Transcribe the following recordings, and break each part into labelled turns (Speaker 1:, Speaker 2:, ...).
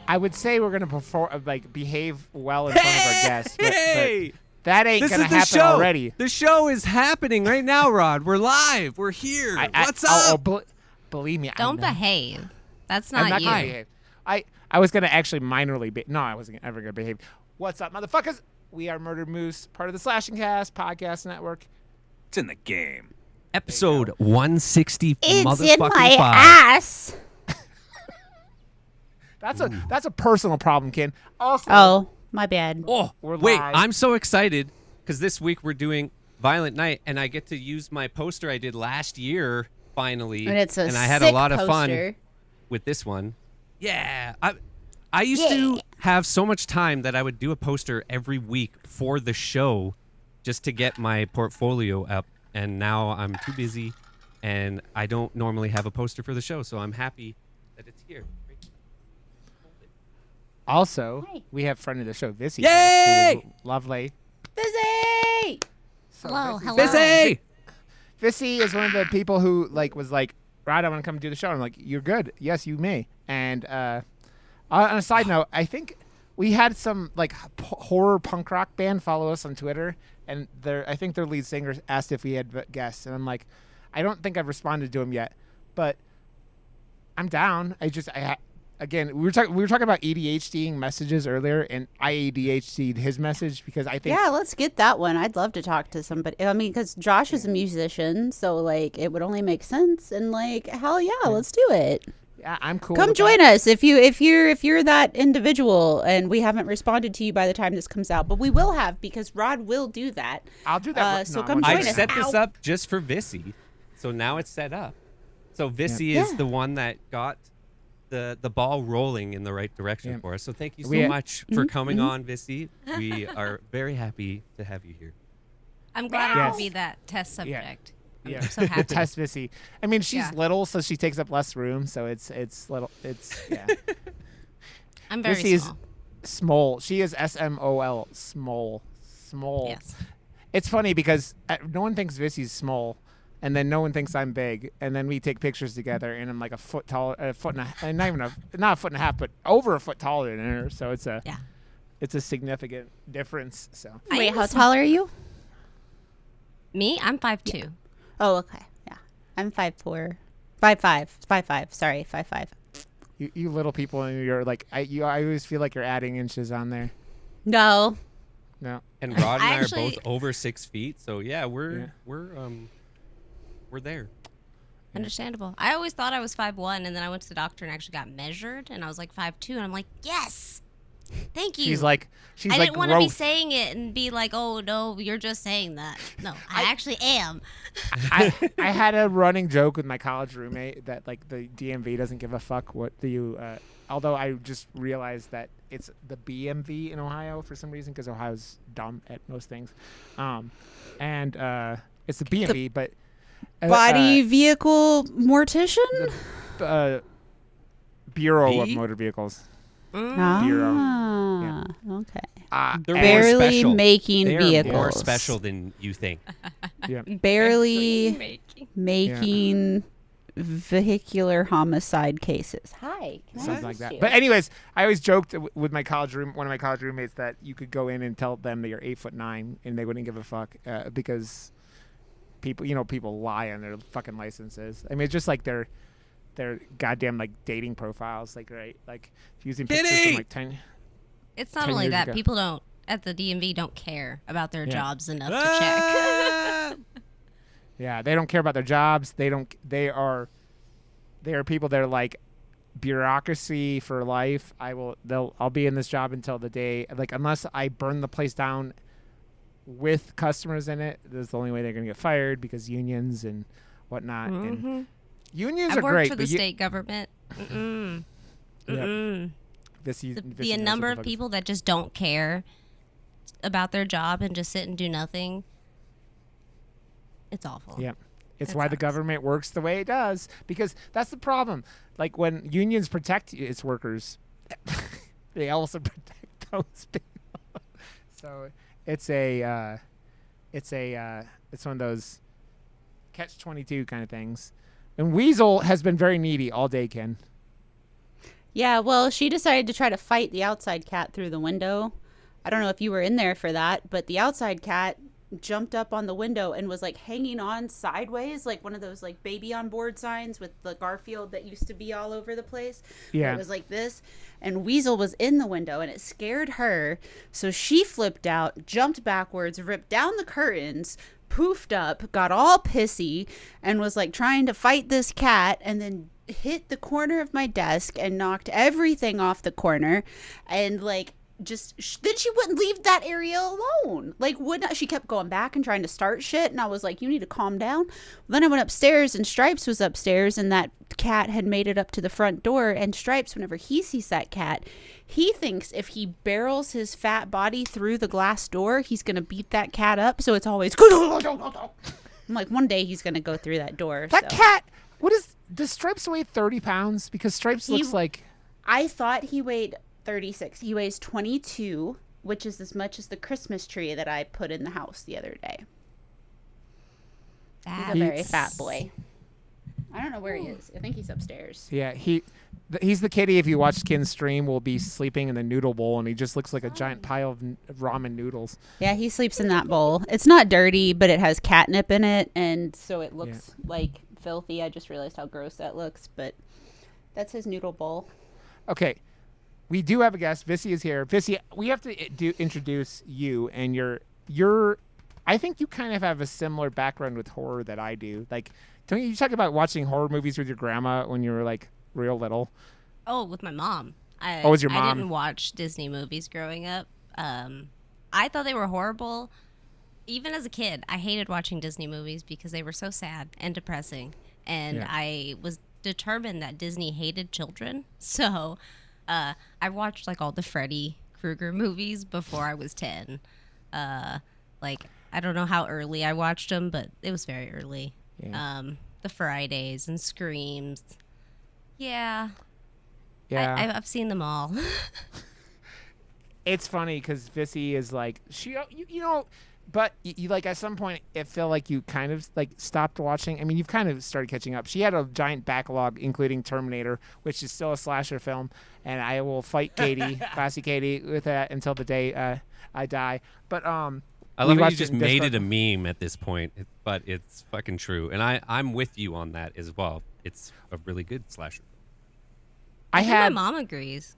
Speaker 1: I would say we're gonna behave well in front of our guests, but that ain't
Speaker 2: This
Speaker 1: gonna
Speaker 2: is the
Speaker 1: happen
Speaker 2: show.
Speaker 1: already.
Speaker 2: The show is happening right now, Rod. We're live. We're here. What's up?
Speaker 1: Believe me,
Speaker 3: Don't behave. That's
Speaker 1: I'm
Speaker 3: not
Speaker 1: not
Speaker 3: you.
Speaker 1: gonna behave. I was gonna actually minorly no, I wasn't ever gonna behave. What's up, motherfuckers? We are Murder Moose, part of the Slashing Cast podcast network.
Speaker 4: It's in the game.
Speaker 2: Episode 160.
Speaker 5: It's in my
Speaker 2: five.
Speaker 5: ass.
Speaker 1: That's a personal problem, Ken. Also,
Speaker 5: Oh, my bad.
Speaker 2: Oh,
Speaker 1: We're
Speaker 2: wait.
Speaker 1: live.
Speaker 2: I'm so excited because this week we're doing Violent Night, and I get to use my poster I did last year finally.
Speaker 5: And it's a
Speaker 2: I had a
Speaker 5: sick
Speaker 2: lot of fun
Speaker 5: poster.
Speaker 2: with this one. Yeah. I used to have so much time that I would do a poster every week for the show just to get my portfolio up. And now I'm too busy, and I don't normally have a poster for the show, so I'm happy that it's here.
Speaker 1: Also,
Speaker 5: Hi.
Speaker 1: we have friend of the show, Vissie.
Speaker 2: Yay!
Speaker 1: who is lovely.
Speaker 5: Busy.
Speaker 1: So
Speaker 3: Hello,
Speaker 1: Vissie's-
Speaker 3: hello.
Speaker 2: Busy!
Speaker 1: Vissie is one of the people who was like, Rod, I want to come do the show. I'm like, you're good. Yes, you may. And on a side note, I think we had some horror punk rock band follow us on Twitter, and I think their lead singer asked if we had guests, and I'm like, I don't think I've responded to him yet, but I'm down. Again, we were talking about ADHDing messages earlier, and I ADHD'd his message because I think
Speaker 5: Yeah, let's get that one. I'd love to talk to somebody. I mean, because Josh is a musician, so it would only make sense. And hell yeah, let's do it.
Speaker 1: yeah, I'm cool.
Speaker 5: Come
Speaker 1: with
Speaker 5: join
Speaker 1: that.
Speaker 5: us if you're that individual, and we haven't responded to you by the time this comes out, but we will have because Rod will do that.
Speaker 1: I'll do that.
Speaker 5: So
Speaker 1: No,
Speaker 5: come
Speaker 1: I'm
Speaker 5: join
Speaker 2: I
Speaker 5: us.
Speaker 2: set this
Speaker 5: Ow.
Speaker 2: up just for Vissie, so now it's set up. So Vissie is
Speaker 5: Yeah.
Speaker 2: the one that got the ball rolling in the right direction
Speaker 1: Yeah.
Speaker 2: for us. So thank you so
Speaker 1: We-
Speaker 2: much for coming on, Vissie. We are very happy to have you here.
Speaker 3: I'm glad I
Speaker 1: Yes.
Speaker 3: could be that test subject.
Speaker 1: Yeah,
Speaker 3: I'm so happy.
Speaker 1: Test Vissie. I mean, she's
Speaker 3: Yeah.
Speaker 1: little, so she takes up less room. So it's little. It's yeah.
Speaker 3: I'm very
Speaker 1: Vissie is
Speaker 3: small.
Speaker 1: small. She is SMOL. Small.
Speaker 3: Yes.
Speaker 1: It's funny because no one thinks Vissie's small, and then no one thinks I'm big, and then we take pictures together, and I'm like a foot taller, not a foot and a half, but over a foot taller than her. So it's a significant difference. So
Speaker 3: I
Speaker 5: Wait,
Speaker 3: am
Speaker 5: how
Speaker 3: small.
Speaker 5: tall are you?
Speaker 3: Me? I'm 5'2".
Speaker 5: Oh, okay. Yeah, I'm 5'4", 5'5". Sorry, 5'5".
Speaker 1: you little people, and you're like I always feel like you're adding inches on there.
Speaker 5: No.
Speaker 1: No.
Speaker 2: And Rod and I
Speaker 3: Actually-
Speaker 2: are both over 6 feet, so yeah, we're there.
Speaker 3: Understandable. I always thought I was 5'1", and then I went to the doctor and actually got measured, and I was like 5'2", and I'm like, yes, thank you.
Speaker 1: She's like
Speaker 3: I didn't want to be
Speaker 1: growth.
Speaker 3: saying it and be like, oh no, you're just saying that. No, I actually am.
Speaker 1: I had a running joke with my college roommate that the DMV doesn't give a fuck what although I just realized that it's the BMV in Ohio for some reason because Ohio's dumb at most things, and it's the BMV, but
Speaker 5: Body vehicle mortician?
Speaker 1: Bureau of
Speaker 2: B?
Speaker 1: Motor Vehicles.
Speaker 5: Ah, okay.
Speaker 2: They're more
Speaker 5: Barely
Speaker 2: special.
Speaker 5: making
Speaker 2: They're
Speaker 5: vehicles.
Speaker 2: more special than you think.
Speaker 1: Yeah.
Speaker 5: Barely making vehicular homicide cases. Hi. Can I
Speaker 1: Something like
Speaker 5: assist
Speaker 1: that.
Speaker 5: you?
Speaker 1: But anyways, I always joked with one of my college roommates that you could go in and tell them that you're 8'9" and they wouldn't give a fuck because people lie on their fucking licenses. I mean, it's just like their goddamn dating profiles, using pictures
Speaker 2: Kitty!
Speaker 1: from 10.
Speaker 3: It's not
Speaker 1: 10
Speaker 3: only
Speaker 1: years
Speaker 3: that
Speaker 1: ago.
Speaker 3: people at the DMV don't care about their
Speaker 1: Yeah.
Speaker 3: jobs enough to
Speaker 2: Ah!
Speaker 1: Yeah, they don't care about their jobs. They are people that are like bureaucracy for life. I'll be in this job until the day unless I burn the place down with customers in it. That's the only way they're gonna get fired because unions and whatnot.
Speaker 3: check.
Speaker 1: And unions
Speaker 3: I've
Speaker 1: are
Speaker 3: worked
Speaker 1: great.
Speaker 3: for the
Speaker 1: but
Speaker 3: state government.
Speaker 1: Yep.
Speaker 3: The number of people that just don't care about their job and just sit and do nothing. It's awful.
Speaker 1: Yeah. It's
Speaker 3: It
Speaker 1: why the
Speaker 3: sucks.
Speaker 1: government works the way it does, because that's the problem. When unions protect its workers, they also protect those people. So it's one of those catch-22 kind of things. And Weasel has been very needy all day, Ken.
Speaker 5: Yeah, well, she decided to try to fight the outside cat through the window. I don't know if you were in there for that, but the outside cat jumped up on the window and was like hanging on sideways, like one of those like baby on board signs with the Garfield that used to be all over the place.
Speaker 1: Yeah.
Speaker 5: It was like this. And Weasel was in the window and it scared her. So she flipped out, jumped backwards, ripped down the curtains, poofed up, got all pissy, and was like trying to fight this cat, and then hit the corner of my desk and knocked everything off the corner. And like, then she wouldn't leave that area alone. Like, would not, she kept going back and trying to start shit, and I was like, you need to calm down. Then I went upstairs, and Stripes was upstairs, and that cat had made it up to the front door. And Stripes, whenever he sees that cat, he thinks if he barrels his fat body through the glass door, he's gonna beat that cat up. So it's always I'm like, one day he's gonna go through that door.
Speaker 1: That cat, does Stripes weigh 30 pounds? Because Stripes looks like,
Speaker 5: I thought he weighed 36. He weighs 22, which is as much as the Christmas tree that I put in the house the other day. He's a very fat boy. I don't know where he is. I think he's upstairs.
Speaker 1: yeah, he's the kitty, if you watch Kin's stream, will be sleeping in the noodle bowl, and he just looks like a giant pile of ramen noodles.
Speaker 5: Yeah, he sleeps in that bowl. It's not dirty, but it has catnip in it, and so it looks like filthy. I just realized how gross that looks, but that's his noodle bowl.
Speaker 1: Okay. We do have a guest. Vissie is here. Vissie, we have to introduce you, and you're. I think you kind of have a similar background with horror that I do. Like, don't you talk about watching horror movies with your grandma when you were like real little?
Speaker 3: Oh, with my mom.
Speaker 1: Was your mom?
Speaker 3: I didn't watch Disney movies growing up. I thought they were horrible. Even as a kid, I hated watching Disney movies because they were so sad and depressing, and I was determined that Disney hated children. So. I watched like all the Freddy Krueger movies before I was 10. Like, I don't know how early I watched them, but it was very early.
Speaker 1: Yeah.
Speaker 3: The Fridays and Screams. Yeah.
Speaker 1: Yeah.
Speaker 3: I've seen them all.
Speaker 1: It's funny because Vissie is like, you know, but you like at some point it felt like you kind of like stopped watching. I mean, you've kind of started catching up. She had a giant backlog, including Terminator, which is still a slasher film, and I will fight Katie, classy Katie, with that until the day I die. But
Speaker 2: I love how you just made it a meme at this point, but it's fucking true, and I'm with you on that as well. It's a really good slasher.
Speaker 3: My mom agrees.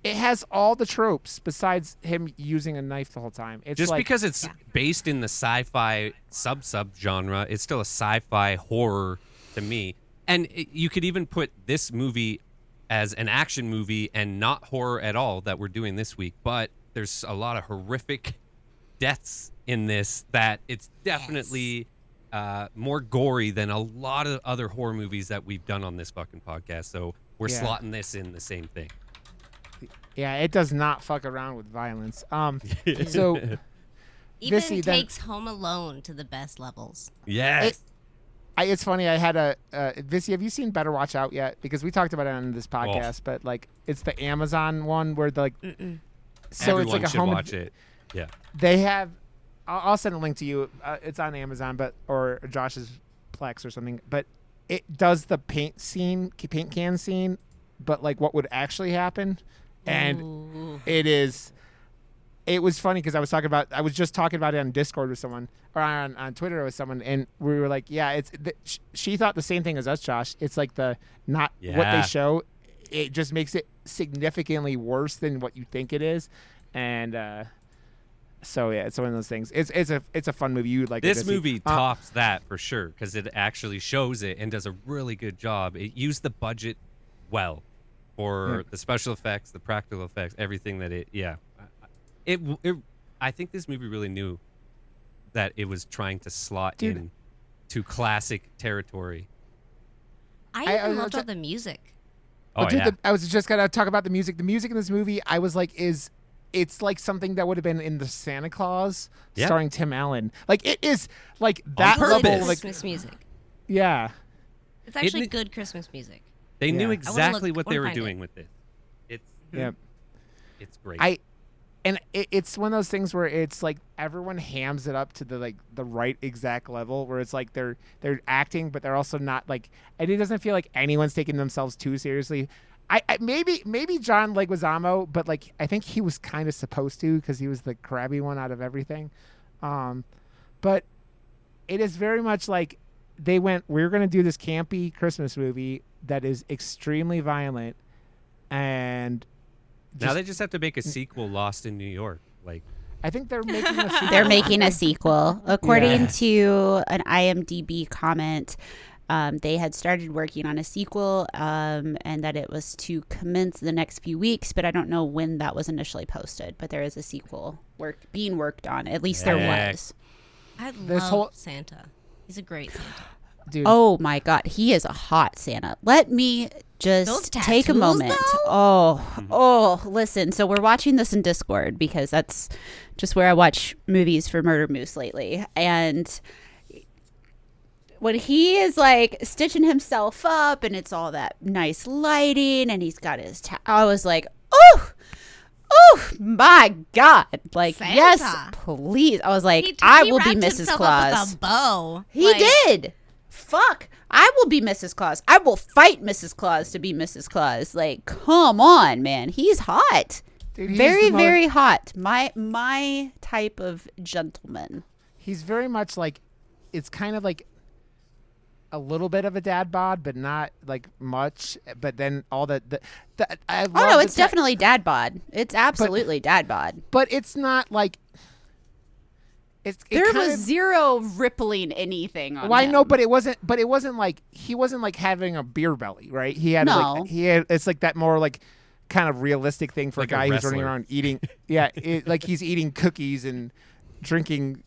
Speaker 1: It has all the tropes besides him using a knife the whole time. It's
Speaker 2: just
Speaker 1: like,
Speaker 2: because it's based in the sci-fi sub genre, it's still a sci-fi horror to me. And you could even put this movie as an action movie and not horror at all that we're doing this week. But there's a lot of horrific deaths in this that it's definitely more gory than a lot of other horror movies that we've done on this fucking podcast. So we're slotting this in the same thing.
Speaker 1: Yeah, it does not fuck around with violence. So
Speaker 3: even
Speaker 1: Vissie
Speaker 3: takes Home Alone to the best levels.
Speaker 2: Yes.
Speaker 1: It's funny. I had a Vissie. Have you seen Better Watch Out yet? Because we talked about it on this podcast, but like it's the Amazon one where so
Speaker 2: everyone
Speaker 1: it's like a
Speaker 2: should
Speaker 1: home.
Speaker 2: watch it. Yeah.
Speaker 1: They have. I'll send a link to you. It's on Amazon, or Josh's Plex or something. But it does the paint can scene, but like what would actually happen. And it was funny because I was just talking about it on Discord with someone, or on Twitter with someone, and we were like, yeah, she thought the same thing as us, Josh. It's like what they show, it just makes it significantly worse than what you think it is. And so yeah, it's one of those things. It's a fun movie. You would like
Speaker 2: this movie tops that for sure because it actually shows it and does a really good job. It used the budget well. For the special effects, the practical effects, everything that I think this movie really knew that it was trying to slot in to classic territory.
Speaker 3: I loved all the music.
Speaker 1: I was just gonna talk about the music. The music in this movie, I was like, it's like something that would have been in the Santa Claus starring Tim Allen. Like it is like that level, like
Speaker 3: Christmas music.
Speaker 1: Yeah,
Speaker 3: it's actually good Christmas music.
Speaker 2: They knew exactly what they were doing with this. It's great.
Speaker 1: It's one of those things where it's like everyone hams it up to the right exact level where it's like they're acting, but they're also not like, and it doesn't feel like anyone's taking themselves too seriously. I maybe John Leguizamo, but like I think he was kind of supposed to because he was the crabby one out of everything. But it is very much like they went, we're going to do this campy Christmas movie that is extremely violent, and
Speaker 2: now they just have to make a sequel, Lost in New York. Like,
Speaker 1: I think they're making a sequel.
Speaker 5: They're making a sequel. According
Speaker 1: Yeah.
Speaker 5: to an IMDb comment, they had started working on a sequel and that it was to commence the next few weeks, but I don't know when that was initially posted. But there is a sequel being worked on. At least there was.
Speaker 3: I
Speaker 1: This
Speaker 3: love
Speaker 1: whole-
Speaker 3: Santa. He's a great Santa.
Speaker 1: Dude.
Speaker 5: Oh my God, he is a hot Santa. Let me
Speaker 3: Those
Speaker 5: just
Speaker 3: tattoos,
Speaker 5: take a moment.
Speaker 3: though?
Speaker 5: Oh, listen. So we're watching this in Discord because that's just where I watch movies for Murder Moose lately. And when he is like stitching himself up and it's all that nice lighting and he's got his, I was like, oh my God. Like,
Speaker 3: Santa.
Speaker 5: yes, please. I was like, I will be
Speaker 3: wrapped
Speaker 5: Mrs.
Speaker 3: himself
Speaker 5: Claus.
Speaker 3: up with a bow.
Speaker 5: He did. Fuck. I will be Mrs. Claus. I will fight Mrs. Claus to be Mrs. Claus. Like, come on, man. He's hot.
Speaker 1: Dude, he's
Speaker 5: Very,
Speaker 1: the most-
Speaker 5: very hot. My type of gentleman.
Speaker 1: He's very much like, it's kind of like a little bit of a dad bod, but not like much. But then all the I love
Speaker 5: Oh no,
Speaker 1: the
Speaker 5: it's definitely dad bod. It's absolutely dad bod.
Speaker 1: but it's not like
Speaker 5: There was zero rippling anything on
Speaker 1: Well, I
Speaker 5: him.
Speaker 1: know, but it wasn't. But it wasn't like he wasn't like having a beer belly, right? He had
Speaker 5: No.
Speaker 1: like he had. It's like that more like kind of realistic thing for
Speaker 2: Like
Speaker 1: a
Speaker 2: a
Speaker 1: guy who's running
Speaker 2: wrestler.
Speaker 1: around eating. Yeah, like he's eating cookies and drinking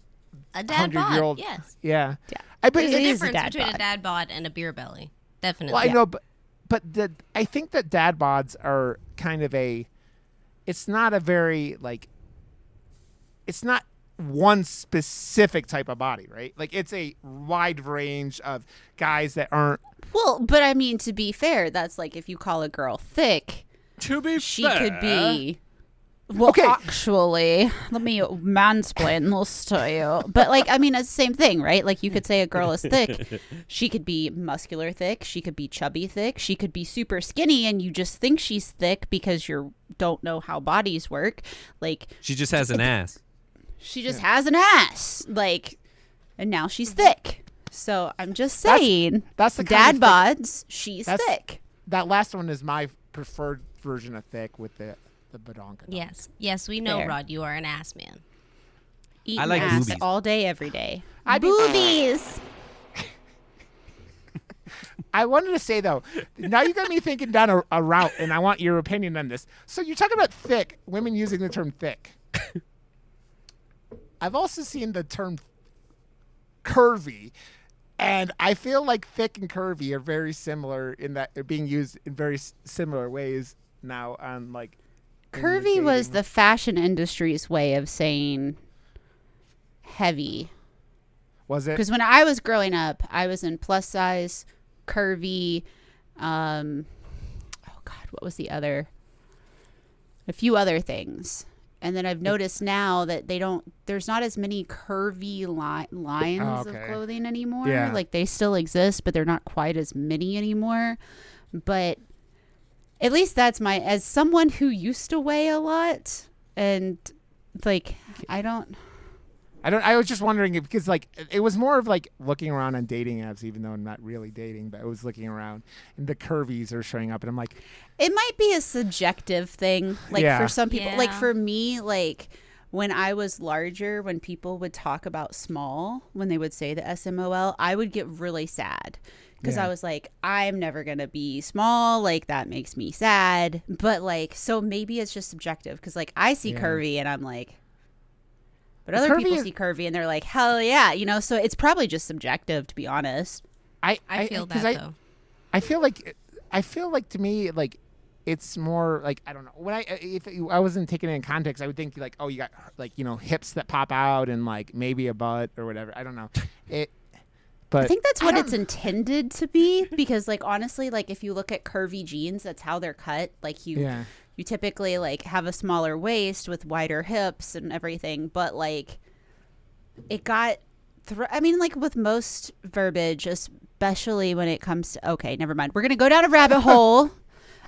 Speaker 3: A dad bod.
Speaker 1: 100-year-old.
Speaker 3: Yes.
Speaker 1: Yeah.
Speaker 5: Yeah.
Speaker 1: But
Speaker 3: There's a
Speaker 5: It is a
Speaker 3: difference
Speaker 5: dad
Speaker 3: between
Speaker 5: bod.
Speaker 3: a dad bod and a beer belly. Definitely.
Speaker 1: well, I know, but I think that dad bods are kind of a. It's not a very like. It's not one specific type of body, right? Like it's a wide range of guys that aren't.
Speaker 5: Well, but I mean, to be fair, that's like if you call a girl thick,
Speaker 2: to be
Speaker 5: she could be. Well,
Speaker 1: Okay.
Speaker 5: actually, let me mansplain this to you. But like, I mean, it's the same thing, right? Like, you could say a girl is thick. She could be muscular thick. She could be chubby thick. She could be super skinny, and you just think she's thick because you don't know how bodies work. Like,
Speaker 2: She just has an ass.
Speaker 5: she just has an ass, like, and now she's thick. So I'm just saying,
Speaker 1: That's the
Speaker 5: dad
Speaker 1: kind of
Speaker 5: bods. She's
Speaker 1: That's-
Speaker 5: thick.
Speaker 1: That last one is my preferred version of thick with the badonka.
Speaker 3: Yes, we know,
Speaker 5: Fair.
Speaker 3: Rod, you are an ass man.
Speaker 5: Eating
Speaker 2: like
Speaker 5: ass
Speaker 2: boobies.
Speaker 5: all day, every day.
Speaker 3: Boobies.
Speaker 1: I wanted to say though, now you got me thinking down a route, and I want your opinion on this. So you're talking about thick, women using the term thick. I've also seen the term curvy, and I feel like thick and curvy are very similar in that they're being used in very similar ways now. On like in the
Speaker 5: Curvy was
Speaker 1: dating.
Speaker 5: the fashion industry's way of saying heavy.
Speaker 1: Was it?
Speaker 5: Because when I was growing up, I was in plus size, curvy. Oh God, what was the other? A few other things. And then I've noticed now that there's not as many curvy lines of
Speaker 1: okay.
Speaker 5: clothing anymore.
Speaker 1: Yeah.
Speaker 5: Like they still exist, but they're not quite as many anymore. But at least that's as someone who used to weigh a lot, and like,
Speaker 1: I was just wondering if, because like it was more of like looking around on dating apps, even though I'm not really dating, but I was looking around and the curvies are showing up, and I'm like,
Speaker 5: it might be a subjective thing. Like
Speaker 1: Yeah.
Speaker 5: for some people, like
Speaker 3: Yeah.
Speaker 5: for me, like when I was larger, when people would talk about small, when they would say the SMOL, I would get really sad. Because
Speaker 1: Yeah.
Speaker 5: I was like, I'm never going to be small. Like, that makes me sad. But, like, so maybe it's just subjective. Because, like, I see
Speaker 1: Yeah.
Speaker 5: curvy and I'm like, but other
Speaker 1: Curvy
Speaker 5: people
Speaker 1: is-
Speaker 5: see curvy and they're like, hell yeah. You know, so it's probably just subjective, to be honest.
Speaker 3: I feel
Speaker 1: 'cause
Speaker 3: that, though.
Speaker 1: I feel like to me, like, it's more like, I don't know, when I wasn't taking it in context, I would think like, oh, you got like, you know, hips that pop out and like maybe a butt or whatever. I don't know. But
Speaker 5: I think that's what
Speaker 1: don't-
Speaker 5: it's intended to be, because like honestly, like if you look at curvy jeans, that's how they're cut. Like you typically like have a smaller waist with wider hips and everything, but like it got I mean, like with most verbiage, especially when it comes to, okay, never mind. We're going to go down a rabbit hole.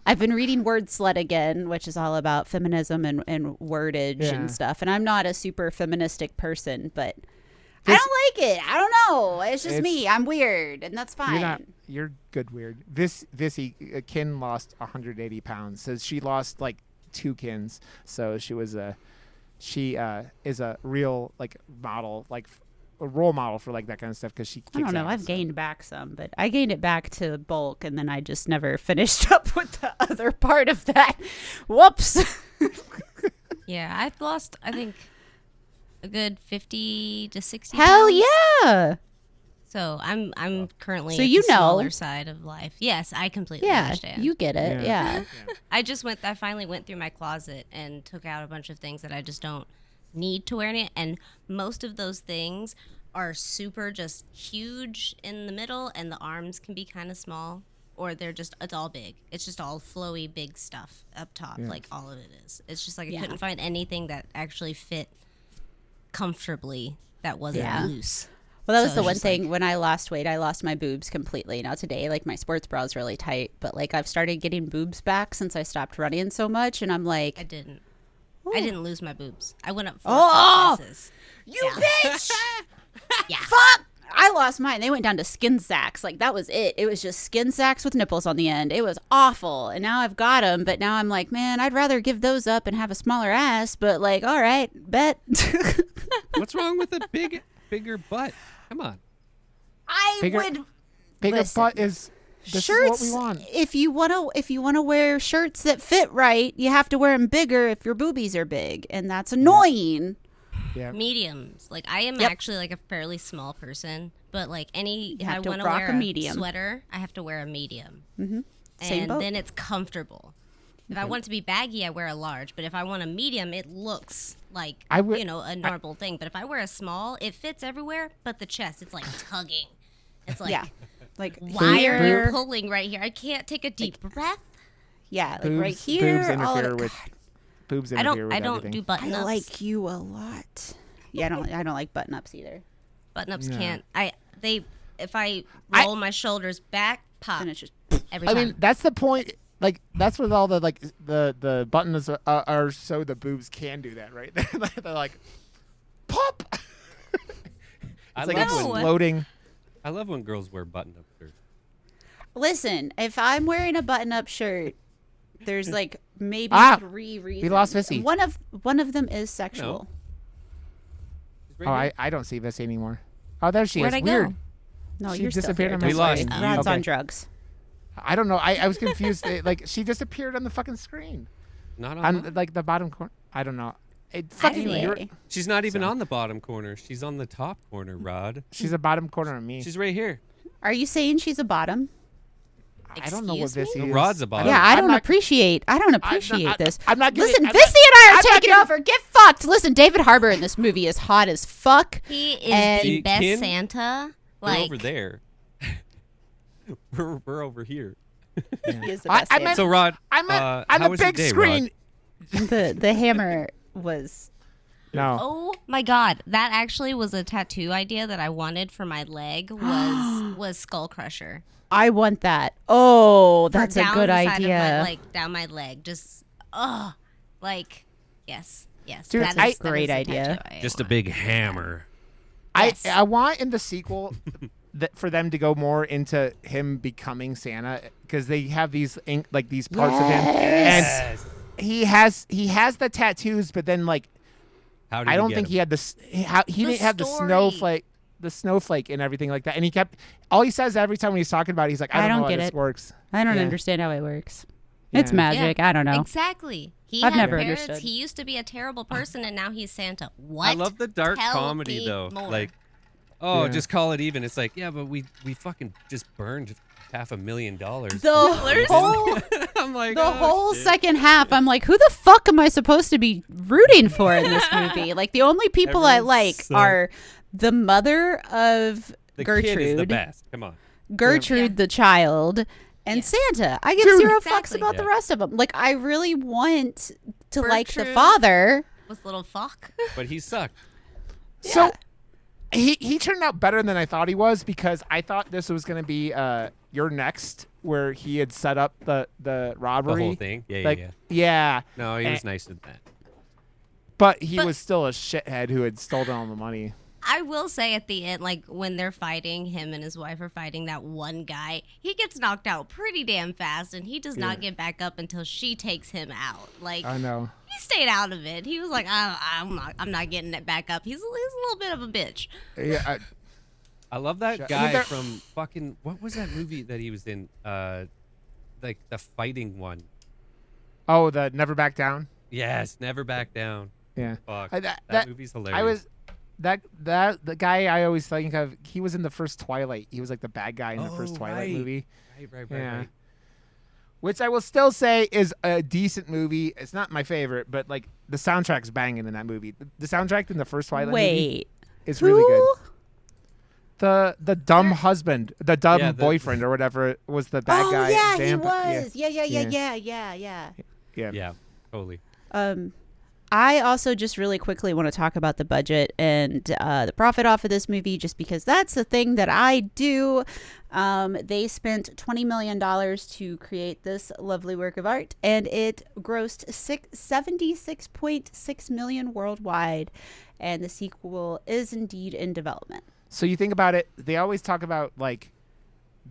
Speaker 5: I've been reading Word Slut again, which is all about feminism and wordage and stuff. And I'm not a super feministic person, but I don't like it. I don't know. It's just me. I'm weird, and that's fine.
Speaker 1: You're good weird. Vissie, Kin lost 180 pounds. So she lost like 2 kins. So she is a real like model, like a role model for like that kind of stuff because she kicks
Speaker 5: I don't know.
Speaker 1: ass,
Speaker 5: I've gained back some, but I gained it back to bulk, and then I just never finished up with the other part of that. Whoops.
Speaker 3: Yeah, I've lost, I think, a good 50 to 60
Speaker 5: Hell
Speaker 3: pounds.
Speaker 5: yeah.
Speaker 3: So I'm currently
Speaker 5: So
Speaker 3: at
Speaker 5: you
Speaker 3: the
Speaker 5: know.
Speaker 3: smaller side of life. Yes, I completely
Speaker 5: Yeah,
Speaker 3: understand.
Speaker 5: you get it. Yeah.
Speaker 3: I finally went through my closet and took out a bunch of things that I just don't need to wear it, and most of those things are super just huge in the middle, and the arms can be kind of small, or it's all big. It's just all flowy big stuff up top, like all of it is. It's just like I couldn't find anything that actually fit comfortably that wasn't loose.
Speaker 5: Well, that was
Speaker 3: So
Speaker 5: the
Speaker 3: it's
Speaker 5: one
Speaker 3: just
Speaker 5: thing when I lost weight, I lost my boobs completely. Now today, like my sports bra is really tight, but like I've started getting boobs back since I stopped running so much, and I'm like,
Speaker 3: I didn't lose my boobs. I went up 4 sizes.
Speaker 5: You bitch! Yeah. Fuck! I lost mine. They went down to skin sacks. Like that was it. It was just skin sacks with nipples on the end. It was awful. And now I've got them, but now I'm like, man, I'd rather give those up and have a smaller ass. But like, all right, bet.
Speaker 2: What's wrong with a bigger butt? Come on.
Speaker 1: Bigger
Speaker 5: listen.
Speaker 1: butt is. This
Speaker 5: Shirts.
Speaker 1: is what we want.
Speaker 5: If you wanna wear shirts that fit right, you have to wear them bigger if your boobies are big, and that's annoying.
Speaker 1: Yeah.
Speaker 3: Mediums. Like I am actually like a fairly small person, but like if I
Speaker 5: have to
Speaker 3: want to
Speaker 5: rock
Speaker 3: wear
Speaker 5: a
Speaker 3: a
Speaker 5: medium.
Speaker 3: sweater, I have to wear a medium.
Speaker 5: Mm-hmm. Same
Speaker 3: And
Speaker 5: boat.
Speaker 3: then it's comfortable. If I want it to be baggy, I wear a large. But if I want a medium, it looks like a normal thing. But if I wear a small, it fits everywhere but the chest. It's like tugging. It's like,
Speaker 5: like
Speaker 3: why are
Speaker 5: here.
Speaker 3: you pulling right here? I can't take a deep breath.
Speaker 5: Yeah, like
Speaker 1: Boobs,
Speaker 5: right here.
Speaker 1: Boobs
Speaker 5: all
Speaker 1: interfere
Speaker 5: of it.
Speaker 1: with. Boobs
Speaker 3: I
Speaker 1: interfere with
Speaker 3: don't
Speaker 1: everything.
Speaker 3: do button
Speaker 5: I
Speaker 3: ups.
Speaker 5: like you a lot. Yeah, I don't like button ups either.
Speaker 3: Button ups
Speaker 1: No.
Speaker 3: can't. If I roll my shoulders back, pop
Speaker 5: Then it's just
Speaker 3: every
Speaker 1: I
Speaker 3: time.
Speaker 1: mean, that's the point. Like that's what all the like the buttons are so the boobs can do that, right? They're like pop.
Speaker 2: I
Speaker 1: It's like
Speaker 2: love when-
Speaker 1: exploding.
Speaker 2: I love when girls wear button-up shirts.
Speaker 5: listen. If I'm wearing a button up shirt, there's like maybe 3 reasons.
Speaker 1: lost Vissie.
Speaker 5: One of them is sexual.
Speaker 2: She's right here.
Speaker 1: I don't see Vissie anymore. Oh, there she
Speaker 3: Where'd
Speaker 1: is.
Speaker 3: I go?
Speaker 1: Weird.
Speaker 5: No,
Speaker 1: She
Speaker 5: you're still
Speaker 1: disappeared
Speaker 5: here.
Speaker 1: on my
Speaker 2: We lost
Speaker 5: Don't worry.
Speaker 2: you.
Speaker 5: Rod's
Speaker 1: Okay.
Speaker 5: on drugs.
Speaker 1: I don't know. I was confused. Like she disappeared on the fucking screen.
Speaker 2: Not on
Speaker 1: On
Speaker 2: mine.
Speaker 1: like the bottom corner. I don't know. It
Speaker 3: I
Speaker 1: fucking
Speaker 3: see it.
Speaker 1: you're-
Speaker 2: She's not even on the bottom corner. She's on the top corner, Rod.
Speaker 1: She's a bottom corner of me.
Speaker 2: She's right here.
Speaker 5: Are you saying she's a bottom?
Speaker 1: I don't know what
Speaker 3: Excuse
Speaker 1: Vissie
Speaker 3: me?
Speaker 2: No,
Speaker 1: is.
Speaker 2: Rod's a bottom.
Speaker 5: Yeah, I
Speaker 1: I'm
Speaker 5: don't
Speaker 1: not-
Speaker 5: appreciate. I don't appreciate this.
Speaker 1: I'm not giving-
Speaker 5: Listen,
Speaker 1: I'm
Speaker 5: Vissie
Speaker 1: not-
Speaker 5: and I
Speaker 1: I'm
Speaker 5: are
Speaker 1: not
Speaker 5: taking
Speaker 1: giving-
Speaker 5: over. Get fucked. Listen, David Harbour in this movie is hot as fuck.
Speaker 3: He is
Speaker 5: And-
Speaker 3: the best
Speaker 2: Kin?
Speaker 3: Santa.
Speaker 2: We're
Speaker 3: Like
Speaker 2: over there. we're over here.
Speaker 5: He is the
Speaker 1: I
Speaker 5: best.
Speaker 1: meant-
Speaker 2: So, Rod,
Speaker 1: I'm
Speaker 2: how
Speaker 1: on the
Speaker 2: was your
Speaker 1: big
Speaker 2: day,
Speaker 1: screen.
Speaker 2: Rod?
Speaker 5: the hammer was.
Speaker 1: No.
Speaker 3: oh my god, that actually was a tattoo idea that I wanted for my leg. Was Skull Crusher.
Speaker 5: I want that. Oh, that's a
Speaker 3: down
Speaker 5: good
Speaker 3: the side
Speaker 5: idea.
Speaker 3: Of my, like down my leg, just yes.
Speaker 1: Dude,
Speaker 3: that
Speaker 1: I-
Speaker 3: is, that
Speaker 5: Great
Speaker 3: is the
Speaker 5: idea.
Speaker 3: tattoo I
Speaker 2: Just a
Speaker 3: want.
Speaker 2: big hammer.
Speaker 3: Yes.
Speaker 1: I want in the sequel for them to go more into him becoming Santa because they have these these parts of him and he has the tattoos, but then like
Speaker 2: How did
Speaker 1: I don't
Speaker 2: get
Speaker 1: think
Speaker 2: him?
Speaker 1: he had he didn't have
Speaker 3: story.
Speaker 1: the snowflake and everything like that, and he kept all he says every time when he's talking about it, he's like, I don't know how
Speaker 5: get
Speaker 1: this
Speaker 5: it.
Speaker 1: works.
Speaker 5: I don't
Speaker 1: Yeah.
Speaker 5: understand how it works. It's
Speaker 1: Yeah.
Speaker 5: magic.
Speaker 3: Yeah,
Speaker 5: I don't know.
Speaker 3: Exactly. He
Speaker 5: I've
Speaker 3: had
Speaker 5: never
Speaker 3: parents.
Speaker 5: understood.
Speaker 3: He used to be a terrible person, and now he's Santa. What?
Speaker 2: I love the dark
Speaker 3: Tell
Speaker 2: comedy
Speaker 3: me
Speaker 2: though.
Speaker 3: more.
Speaker 2: Like,
Speaker 1: Yeah.
Speaker 2: just call it even. It's like, yeah, but we fucking just burned $500,000.
Speaker 5: The whole
Speaker 2: I'm like,
Speaker 5: the
Speaker 2: oh,
Speaker 5: whole
Speaker 2: shit.
Speaker 5: second half, I'm like, who the fuck am I supposed to be rooting for in this movie? Like the only people I
Speaker 2: Everyone
Speaker 5: like
Speaker 2: sucks.
Speaker 5: are the mother of
Speaker 2: The
Speaker 5: Gertrude,
Speaker 2: kid is the best. Come on.
Speaker 5: Gertrude
Speaker 3: Yeah.
Speaker 5: the child, and
Speaker 3: Yes.
Speaker 5: Santa. I give
Speaker 1: Dude.
Speaker 5: zero fucks
Speaker 3: Exactly.
Speaker 5: about the
Speaker 2: Yeah.
Speaker 5: rest of them. Like I really want to like the
Speaker 3: Gertrude.
Speaker 5: father.
Speaker 3: Was little fuck.
Speaker 2: But he sucked.
Speaker 1: So he turned out better than I thought he was because I thought this was going to be your next where he had set up the robbery.
Speaker 2: The whole thing. Yeah,
Speaker 1: Like,
Speaker 2: yeah.
Speaker 1: yeah.
Speaker 2: No, he was nice with that.
Speaker 1: But he was still a shithead who had stolen all the money.
Speaker 3: I will say at the end, like when they're fighting, him and his wife are fighting that one guy. He gets knocked out pretty damn fast, and he does not get back up until she takes him out. Like
Speaker 1: I know.
Speaker 3: he stayed out of it. He was like, I'm not getting it back up. He's a little bit of a bitch.
Speaker 1: Yeah.
Speaker 2: I love that
Speaker 1: I
Speaker 2: guy
Speaker 1: mean, they're-
Speaker 2: from fucking what was that movie that he was in? Like the fighting one.
Speaker 1: Oh, the Never Back Down.
Speaker 2: Yes, Never Back Down.
Speaker 1: Yeah.
Speaker 2: Fuck.
Speaker 1: That
Speaker 2: movie's hilarious.
Speaker 1: I was the guy I always think of. He was in the first Twilight. He was like the bad guy in the first Twilight movie.
Speaker 2: Right.
Speaker 1: Which I will still say is a decent movie. It's not my favorite, but like the soundtrack's banging in that movie. The soundtrack in the first Twilight movie is really good. The dumb husband, the dumb boyfriend or whatever was the bad guy.
Speaker 5: Yeah, he was. Yeah.
Speaker 2: Yeah, totally.
Speaker 5: I also just really quickly want to talk about the budget and the profit off of this movie, just because that's the thing that I do. They spent $20 million to create this lovely work of art, and it grossed $76.6 million worldwide, and the sequel is indeed in development.
Speaker 1: So you think about it, they always talk about like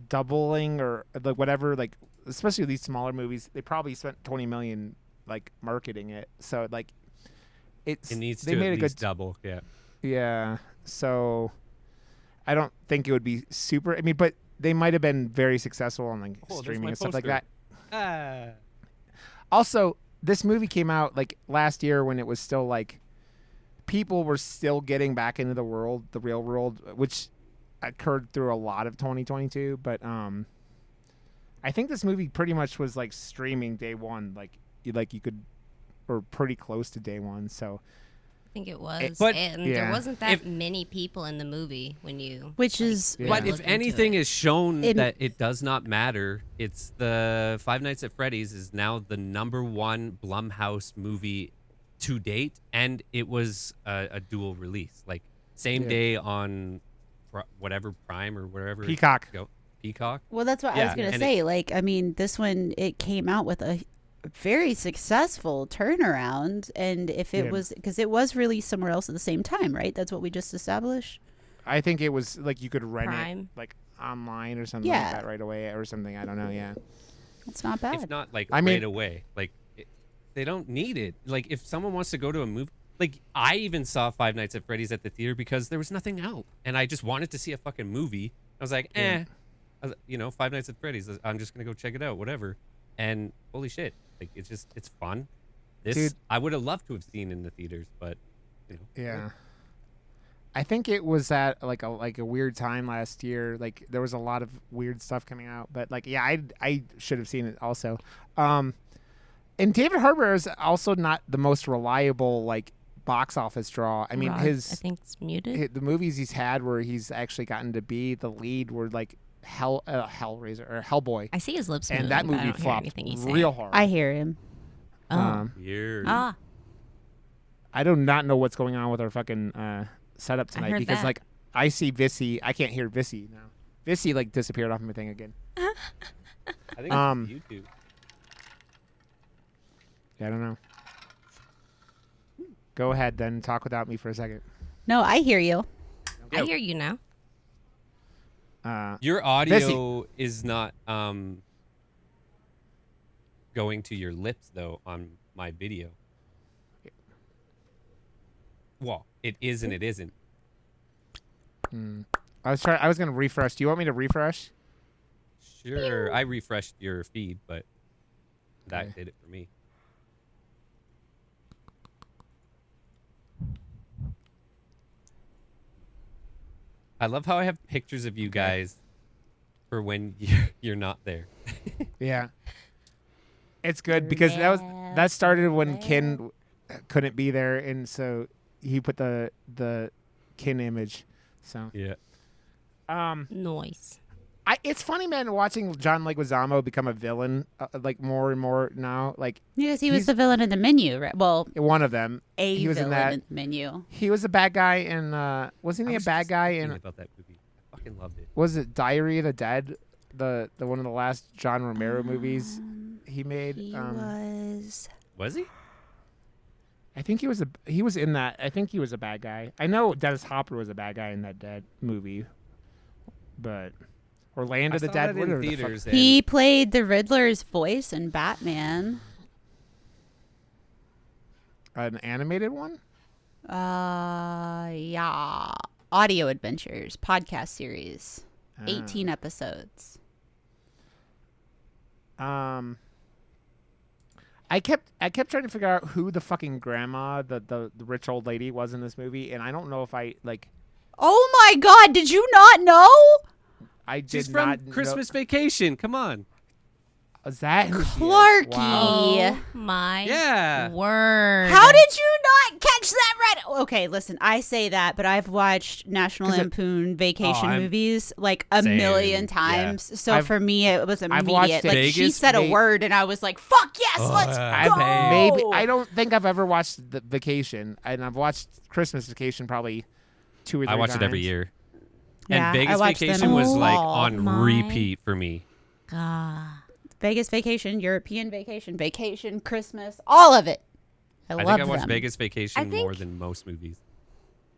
Speaker 1: doubling or like whatever, like especially these smaller movies, they probably spent 20 million like marketing it. So like
Speaker 2: It needs
Speaker 1: they
Speaker 2: to
Speaker 1: made
Speaker 2: at
Speaker 1: a
Speaker 2: least
Speaker 1: good
Speaker 2: double. Yeah.
Speaker 1: Yeah. So I don't think it would be super. I mean, but they might have been very successful on like streaming and stuff like that. Also, this movie came out like last year when it was still like people were still getting back into the real world, which occurred through a lot of 2022. But I think this movie pretty much was like streaming day one, like you could, or pretty close to day one. So
Speaker 3: I think it was,
Speaker 2: but-
Speaker 3: and
Speaker 1: Yeah.
Speaker 3: there wasn't that many people in the movie when you.
Speaker 5: Which is
Speaker 1: Yeah.
Speaker 2: But
Speaker 3: look
Speaker 2: if
Speaker 3: into
Speaker 2: anything
Speaker 3: it.
Speaker 2: is shown
Speaker 5: It-
Speaker 2: that it does not matter, it's the Five Nights at Freddy's is now the #1 Blumhouse movie to date, and it was a dual release, like same day on whatever Prime or wherever.
Speaker 1: Peacock.
Speaker 2: Peacock.
Speaker 5: Well, that's what I was
Speaker 2: Yeah,
Speaker 5: going to
Speaker 2: and
Speaker 5: say. Like, I mean, this one, it came out with a very successful turnaround. And if it was, because it was released somewhere else at the same time, right? That's what we just established.
Speaker 1: I think it was like you could rent
Speaker 3: Prime.
Speaker 1: it like online or something
Speaker 5: Yeah.
Speaker 1: like that right away or something. I don't know. Yeah.
Speaker 5: It's not bad.
Speaker 2: If not like
Speaker 1: I mean-
Speaker 2: right away, like they don't need it. Like if someone wants to go to a movie, like I even saw Five Nights at Freddy's at the theater because there was nothing out, and I just wanted to see a fucking movie. I was like, Five Nights at Freddy's. I'm just gonna go check it out, whatever. And holy shit, like it's fun. This
Speaker 1: Dude.
Speaker 2: I would have loved to have seen in the theaters, but
Speaker 1: Yeah. I think it was at like a weird time last year. Like there was a lot of weird stuff coming out, but like I should have seen it also. And David Harbour is also not the most reliable like box office draw. I mean
Speaker 3: Rod, I think it's muted.
Speaker 1: the movies he's had where he's actually gotten to be the lead were like Hellraiser or Hellboy,
Speaker 3: I see his lips moving,
Speaker 1: and that
Speaker 3: but I
Speaker 1: movie
Speaker 3: don't hear
Speaker 1: flopped
Speaker 3: anything he's saying.
Speaker 1: real hard.
Speaker 5: I hear him.
Speaker 2: weird.
Speaker 1: I do not know what's going on with our fucking setup tonight
Speaker 3: heard
Speaker 1: because
Speaker 3: that.
Speaker 1: like I see Vissie, I can't hear Vissie now. Vissie like disappeared off my thing again.
Speaker 2: I think it's YouTube.
Speaker 1: Yeah, I don't know. Go ahead then, talk without me for a second.
Speaker 5: No, I hear you.
Speaker 3: I hear you now.
Speaker 2: Your audio is not going to your lips though on my video. Well, it is and it isn't.
Speaker 1: I was gonna refresh. Do you want me to refresh?
Speaker 2: Sure, I refreshed your feed, but that
Speaker 1: Okay.
Speaker 2: did it for me. I love how I have pictures of you guys for when you're not there.
Speaker 1: Yeah. It's good because that started when Kin couldn't be there, and so he put the Kin image. So
Speaker 2: Yeah.
Speaker 3: Noise.
Speaker 1: it's funny, man, watching John Leguizamo become a villain like more and more now. Like
Speaker 5: Yes, he was
Speaker 1: He's-
Speaker 5: the villain in the Menu, right? Well,
Speaker 1: one of them,
Speaker 5: a
Speaker 1: he was in
Speaker 5: villain
Speaker 1: that.
Speaker 5: in the Menu.
Speaker 1: He was a bad guy in wasn't he
Speaker 2: I
Speaker 1: a
Speaker 2: was
Speaker 1: bad
Speaker 2: just
Speaker 1: guy
Speaker 2: thinking
Speaker 1: in
Speaker 2: about that movie. I fucking loved it.
Speaker 1: was it Diary of the Dead? the one of the last John Romero movies he made.
Speaker 5: He was.
Speaker 2: Was he?
Speaker 1: I think he was in that. I think he was a bad guy. I know Dennis Hopper was a bad guy in that Dead movie, but Orlando
Speaker 2: I
Speaker 1: the
Speaker 2: saw
Speaker 1: Dead.
Speaker 2: that in
Speaker 1: whatever the fuck-
Speaker 2: theaters.
Speaker 5: He played the Riddler's voice in Batman.
Speaker 1: An animated one.
Speaker 5: Yeah. Audio Adventures podcast series. 18 episodes.
Speaker 1: I kept trying to figure out who the fucking grandma, the rich old lady was in this movie, and I don't know if I like.
Speaker 5: Oh my God! Did you not know?
Speaker 1: I did
Speaker 2: She's
Speaker 1: not
Speaker 2: from
Speaker 1: know-
Speaker 2: Christmas Vacation. Come on.
Speaker 1: Is that who she is?
Speaker 5: Clarky.
Speaker 1: Wow.
Speaker 5: Yeah.
Speaker 3: Oh my
Speaker 2: Yeah.
Speaker 3: word.
Speaker 5: How did you not catch that right? Okay, listen, I say that, but I've watched National
Speaker 1: 'Cause it-
Speaker 5: Lampoon vacation
Speaker 2: I'm-
Speaker 5: movies like a
Speaker 2: Same,
Speaker 5: million
Speaker 2: yeah.
Speaker 5: times. So
Speaker 1: I've-
Speaker 5: for me, it was
Speaker 1: watched
Speaker 5: immediate. Like she
Speaker 2: Vegas
Speaker 5: said a
Speaker 1: Va-
Speaker 5: word, and I was like, "Fuck yes, let's go."
Speaker 1: Maybe I don't think I've ever watched the Vacation, and I've watched Christmas Vacation probably 2 or 3
Speaker 2: I watch
Speaker 1: times.
Speaker 2: it every year.
Speaker 5: Yeah,
Speaker 2: And
Speaker 5: I
Speaker 2: Vegas
Speaker 5: watched them
Speaker 2: Vacation was like
Speaker 5: all.
Speaker 2: on
Speaker 3: My-
Speaker 2: repeat for me.
Speaker 3: God.
Speaker 5: Vegas vacation, European vacation, Christmas, all of it. I
Speaker 2: I
Speaker 5: love
Speaker 2: think I watched
Speaker 5: them.
Speaker 2: Vegas Vacation
Speaker 3: I think-
Speaker 2: more than most movies.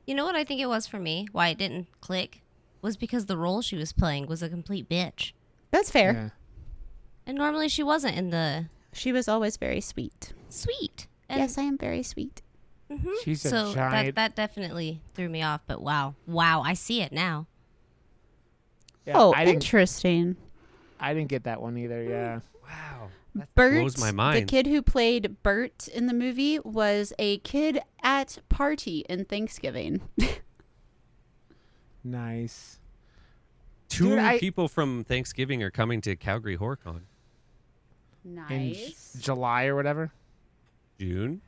Speaker 3: You know what I think it was for me? Why it didn't click was because the role she was playing was a complete bitch.
Speaker 5: That's fair.
Speaker 1: Yeah.
Speaker 3: And normally she wasn't in the
Speaker 5: She was always very sweet.
Speaker 3: sweet. And
Speaker 5: Yes, I am very sweet.
Speaker 1: She's a
Speaker 3: so
Speaker 1: giant.
Speaker 3: that definitely threw me off, but wow, I see it now.
Speaker 1: Yeah,
Speaker 5: Oh,
Speaker 1: I didn't
Speaker 5: interesting.
Speaker 1: get that one either. Yeah.
Speaker 2: Wow. That
Speaker 5: Bert,
Speaker 2: blows my mind.
Speaker 5: the kid who played Bert in the movie, was a kid at party in Thanksgiving.
Speaker 1: Nice.
Speaker 2: Two
Speaker 1: Dude, I-
Speaker 2: people from Thanksgiving are coming to Calgary HorrorCon.
Speaker 1: In
Speaker 5: Nice.
Speaker 1: July or whatever.
Speaker 2: June?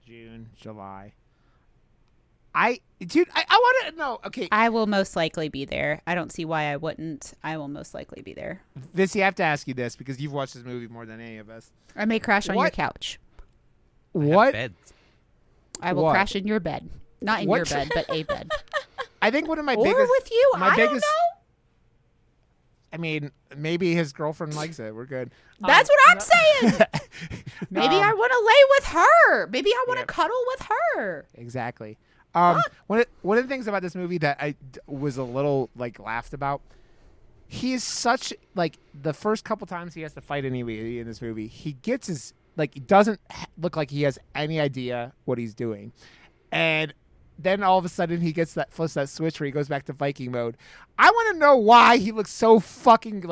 Speaker 1: June, July. I want to know. Okay,
Speaker 5: I will most likely be there. I don't see why I wouldn't. I will most likely be there.
Speaker 1: Vissy, I have to ask you this because you've watched this movie more than any of us.
Speaker 5: I may crash on your
Speaker 1: What?
Speaker 5: couch.
Speaker 1: What?
Speaker 2: Beds.
Speaker 5: I will
Speaker 1: What?
Speaker 5: crash in your bed. Not in
Speaker 1: What?
Speaker 5: your bed, but a bed.
Speaker 1: I think one of my
Speaker 5: Or
Speaker 1: biggest.
Speaker 5: with you.
Speaker 1: My
Speaker 5: I don't
Speaker 1: biggest.
Speaker 5: know.
Speaker 1: I mean, maybe his girlfriend likes it. We're good.
Speaker 5: That's what I'm saying. Maybe I want to lay with her. Maybe I want to
Speaker 1: Yep.
Speaker 5: cuddle with her.
Speaker 1: Exactly. One of the things about this movie that I was a little like laughed about. He is such like the first couple times he has to fight anybody in this movie, he gets his like he doesn't look like he has any idea what he's doing, and then all of a sudden he gets that flips that switch where he goes back to Viking mode. I want to know why he looks so fucking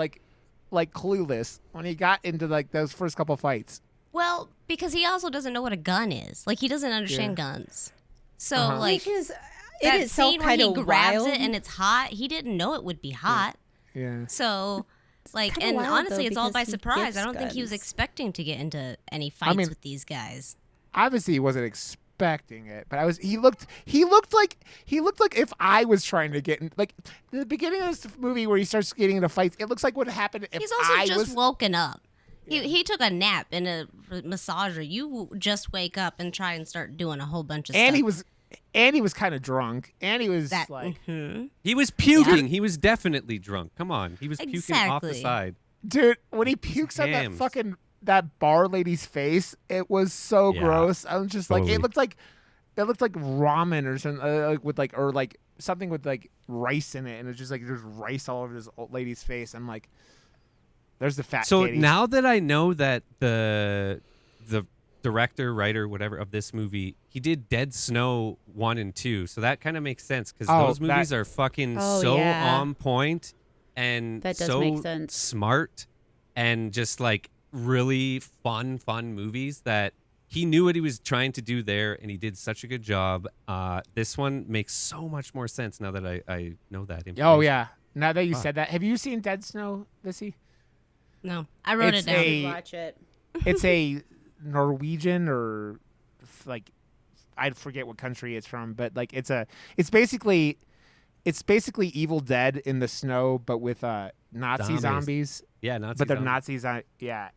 Speaker 1: like clueless when he got into like those first couple fights.
Speaker 3: Well, because he also doesn't know what a gun is. Like he doesn't understand guns. So like
Speaker 5: Because
Speaker 3: that
Speaker 5: it itself
Speaker 3: scene where
Speaker 5: kind
Speaker 3: he
Speaker 5: of
Speaker 3: grabs
Speaker 5: wild.
Speaker 3: it and it's hot, he didn't know it would be hot.
Speaker 1: Yeah.
Speaker 3: So like,
Speaker 5: kinda
Speaker 3: and
Speaker 5: wild,
Speaker 3: honestly,
Speaker 5: though,
Speaker 3: it's all by
Speaker 5: because he
Speaker 3: surprise.
Speaker 5: gets
Speaker 3: I don't think he was
Speaker 5: guns.
Speaker 3: expecting to get into any fights
Speaker 1: mean-
Speaker 3: with these guys.
Speaker 1: Obviously, he wasn't expecting it, but he looked like if I was trying to get in, like the beginning of this movie where he starts getting into fights. It looks like what happened if
Speaker 3: He's also
Speaker 1: I
Speaker 3: just
Speaker 1: was.
Speaker 3: woken up. He took a nap in a massager. You just wake up and try and start doing a whole bunch of
Speaker 1: And
Speaker 3: stuff.
Speaker 1: he was kind of drunk, and he was
Speaker 3: That,
Speaker 1: like,
Speaker 2: He was puking. He was definitely drunk. Come on. He was puking off the
Speaker 3: Exactly.
Speaker 2: side.
Speaker 1: dude, when he pukes on that
Speaker 2: Hams.
Speaker 1: fucking that bar lady's face, it was so
Speaker 2: Yeah.
Speaker 1: gross. I was just like,
Speaker 2: Totally.
Speaker 1: it looked like ramen or something, like with like or like something with like rice in it, and it's just like there's rice all over this old lady's face. I'm like, there's the fat.
Speaker 2: So
Speaker 1: kitty.
Speaker 2: now that I know that the director, writer, whatever of this movie, he did Dead Snow 1 and 2. So that kind of makes sense because
Speaker 1: Oh,
Speaker 2: those movies are fucking
Speaker 5: Oh,
Speaker 2: so
Speaker 5: yeah.
Speaker 2: on point and
Speaker 5: That does
Speaker 2: so
Speaker 5: make sense.
Speaker 2: smart and just like really fun movies that he knew what he was trying to do there and he did such a good job. This one makes so much more sense now that I know that information.
Speaker 1: Oh yeah. Now that you
Speaker 2: Fuck.
Speaker 1: said that, have you seen Dead Snow, Vissy?
Speaker 3: No, I wrote
Speaker 1: It's
Speaker 3: it down.
Speaker 1: a-
Speaker 5: Watch it.
Speaker 1: It's a Norwegian or like I forget what country it's from, but like it's basically Evil Dead in the snow, but with Nazi zombies.
Speaker 2: Yeah, Nazi
Speaker 1: But they're
Speaker 2: zombies.
Speaker 1: Nazis on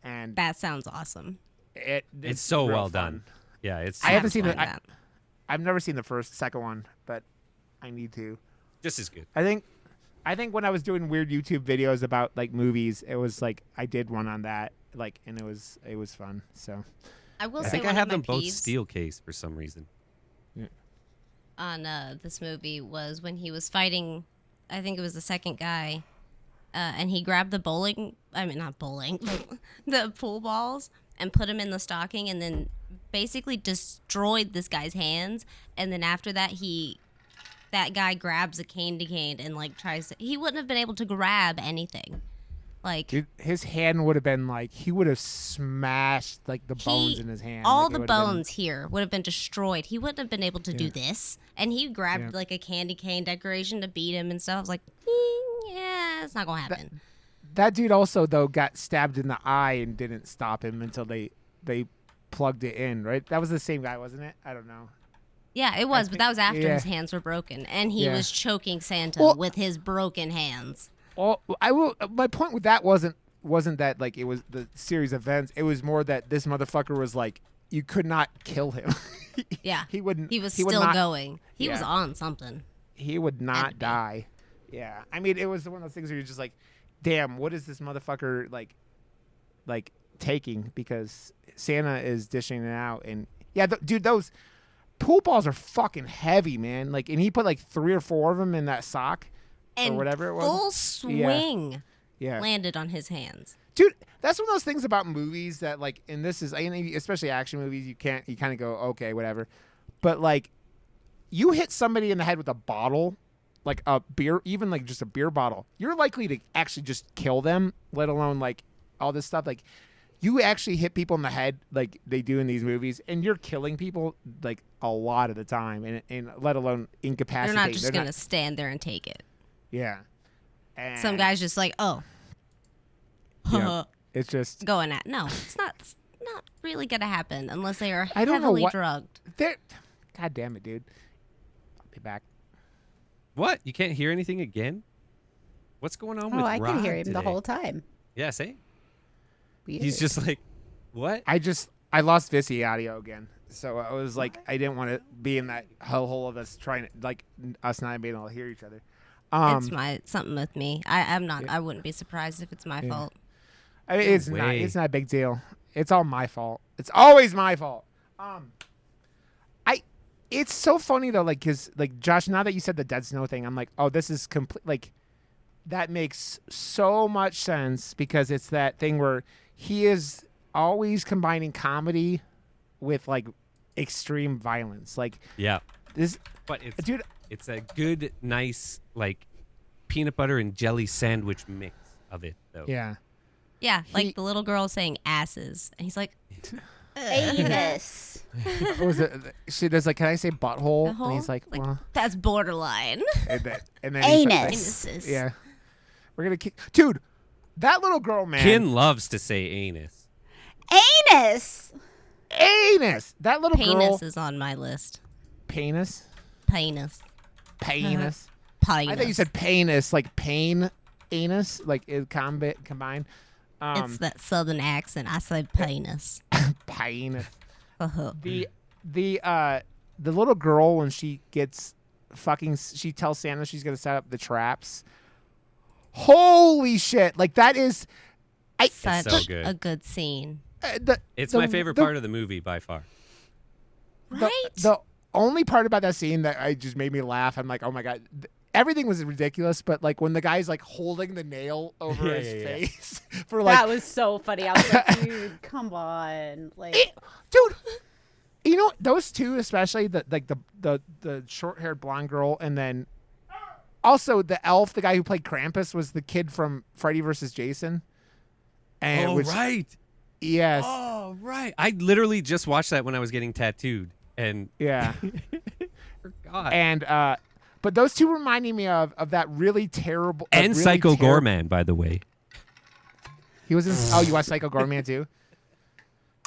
Speaker 1: and
Speaker 3: That sounds awesome.
Speaker 2: It's so
Speaker 1: real
Speaker 2: well
Speaker 1: fun.
Speaker 2: done. Yeah, it's
Speaker 1: I haven't seen
Speaker 3: find
Speaker 1: it.
Speaker 3: that.
Speaker 1: I've never seen the second one, but I need to.
Speaker 2: just as good.
Speaker 1: I think I think when I was doing weird YouTube videos about like movies, it was like I did one on that, like, and it was fun. So
Speaker 3: I will
Speaker 2: I
Speaker 3: say
Speaker 2: think I
Speaker 3: one
Speaker 2: have
Speaker 3: of my
Speaker 2: them both
Speaker 3: peeves
Speaker 2: steel case for some reason.
Speaker 3: on this movie was when he was fighting. I think it was the second guy, and he grabbed the not bowling, the pool balls, and put them in the stocking, and then basically destroyed this guy's hands. And then after that, that guy grabs a candy cane and like he wouldn't have been able to grab anything. Like,
Speaker 1: dude, his hand would have been like he would have smashed like the bones in his hand.
Speaker 3: All
Speaker 1: like,
Speaker 3: the bones here would have been destroyed. He wouldn't have been able to do this. And he grabbed like a candy cane decoration to beat him and stuff. I was like, yeah, it's not gonna happen.
Speaker 1: That dude also though got stabbed in the eye and didn't stop him until they plugged it in. Right? That was the same guy, wasn't it? I don't know.
Speaker 3: Yeah, it was, but that was after his hands were broken, and he was choking Santa with his broken hands.
Speaker 1: Well, my point with that wasn't that like it was the series of events. It was more that this motherfucker was like you could not kill him.
Speaker 3: Yeah,
Speaker 1: he wouldn't.
Speaker 3: He was still going. He was on something.
Speaker 1: He would not die. Yeah, I mean, it was one of those things where you're just like, damn, what is this motherfucker like taking? Because Santa is dishing it out, and yeah, dude, those pool balls are fucking heavy, man. Like, and he put like 3 or 4 of them in that sock.
Speaker 3: And
Speaker 1: or whatever it was.
Speaker 3: Full swing
Speaker 1: yeah.
Speaker 3: landed on his hands.
Speaker 1: Dude, that's one of those things about movies that like, and this is, especially action movies, you kind of go, okay, whatever. But like, you hit somebody in the head with a bottle, like a beer, even like just a beer bottle, you're likely to actually just kill them, let alone like all this stuff. Like, you actually hit people in the head like they do in these movies, and you're killing people like a lot of the time, and let alone incapacitate.
Speaker 3: They're not just going to stand there and take it.
Speaker 1: Yeah. And
Speaker 3: some guy's just like, oh.
Speaker 1: It's just
Speaker 3: going at. No, it's not really going to happen unless they are
Speaker 1: I don't
Speaker 3: heavily
Speaker 1: know what,
Speaker 3: drugged.
Speaker 1: God damn it, dude. I'll be back.
Speaker 2: What? You can't hear anything again? What's going on with Rod
Speaker 5: I could hear him
Speaker 2: today?
Speaker 5: the whole time.
Speaker 2: Yeah, see?
Speaker 5: Weird.
Speaker 2: He's just like, what?
Speaker 1: I lost Vissie audio again. So I was like, I didn't want to be in that hole of us trying to, like, us not being able to hear each other.
Speaker 3: It's something with me. I'm not. I wouldn't be surprised if it's my fault.
Speaker 1: I mean, it's not a big deal. It's all my fault. It's always my fault. It's so funny though, like, cause like Josh, now that you said the Dead Snow thing, I'm like, oh, this is complete. Like, that makes so much sense because it's that thing where he is always combining comedy with like extreme violence. Like,
Speaker 2: yeah,
Speaker 1: this.
Speaker 2: But it's
Speaker 1: dude,
Speaker 2: it's a good, nice like peanut butter and jelly sandwich mix of it though.
Speaker 1: Yeah.
Speaker 3: Yeah, like the little girl saying asses, and he's like,
Speaker 5: anus.
Speaker 1: What was it? She does like, can I say butthole? And he's like, well,
Speaker 3: that's borderline.
Speaker 1: And then
Speaker 5: anus.
Speaker 3: Anuses.
Speaker 1: Yeah, we're gonna kick, dude. That little girl, man.
Speaker 2: Kin loves to say anus.
Speaker 5: Anus.
Speaker 1: Anus. That little girl.
Speaker 3: Penis is on my list.
Speaker 1: Penis.
Speaker 3: Penis.
Speaker 1: Penis.
Speaker 3: Penis.
Speaker 1: I thought you said penis, like pain, anus, like it combined.
Speaker 3: It's that southern accent. I say penis.
Speaker 1: Penis. The little girl when she gets she tells Santa she's gonna set up the traps. Holy shit! Like that is,
Speaker 3: such
Speaker 2: so good.
Speaker 3: a good scene.
Speaker 2: It's my favorite part of the movie by far.
Speaker 3: Right.
Speaker 1: The only part about that scene that I just made me laugh. I'm like, oh my god. Everything was ridiculous, but like when the guy's like holding the nail over his face for like
Speaker 5: that was so funny. I was like, dude, come on, like,
Speaker 1: dude. You know those two, especially the short-haired blonde girl, and then also the elf, the guy who played Krampus, was the kid from Freddy vs. Jason. And
Speaker 2: right.
Speaker 1: Yes.
Speaker 2: Oh right. I literally just watched that when I was getting tattooed, and
Speaker 1: yeah.
Speaker 2: Forgot.
Speaker 1: And but those two reminding me of that really terrible
Speaker 2: and
Speaker 1: really
Speaker 2: Psycho Gorman, by the way.
Speaker 1: He was in. Oh, you watched Psycho Gorman too?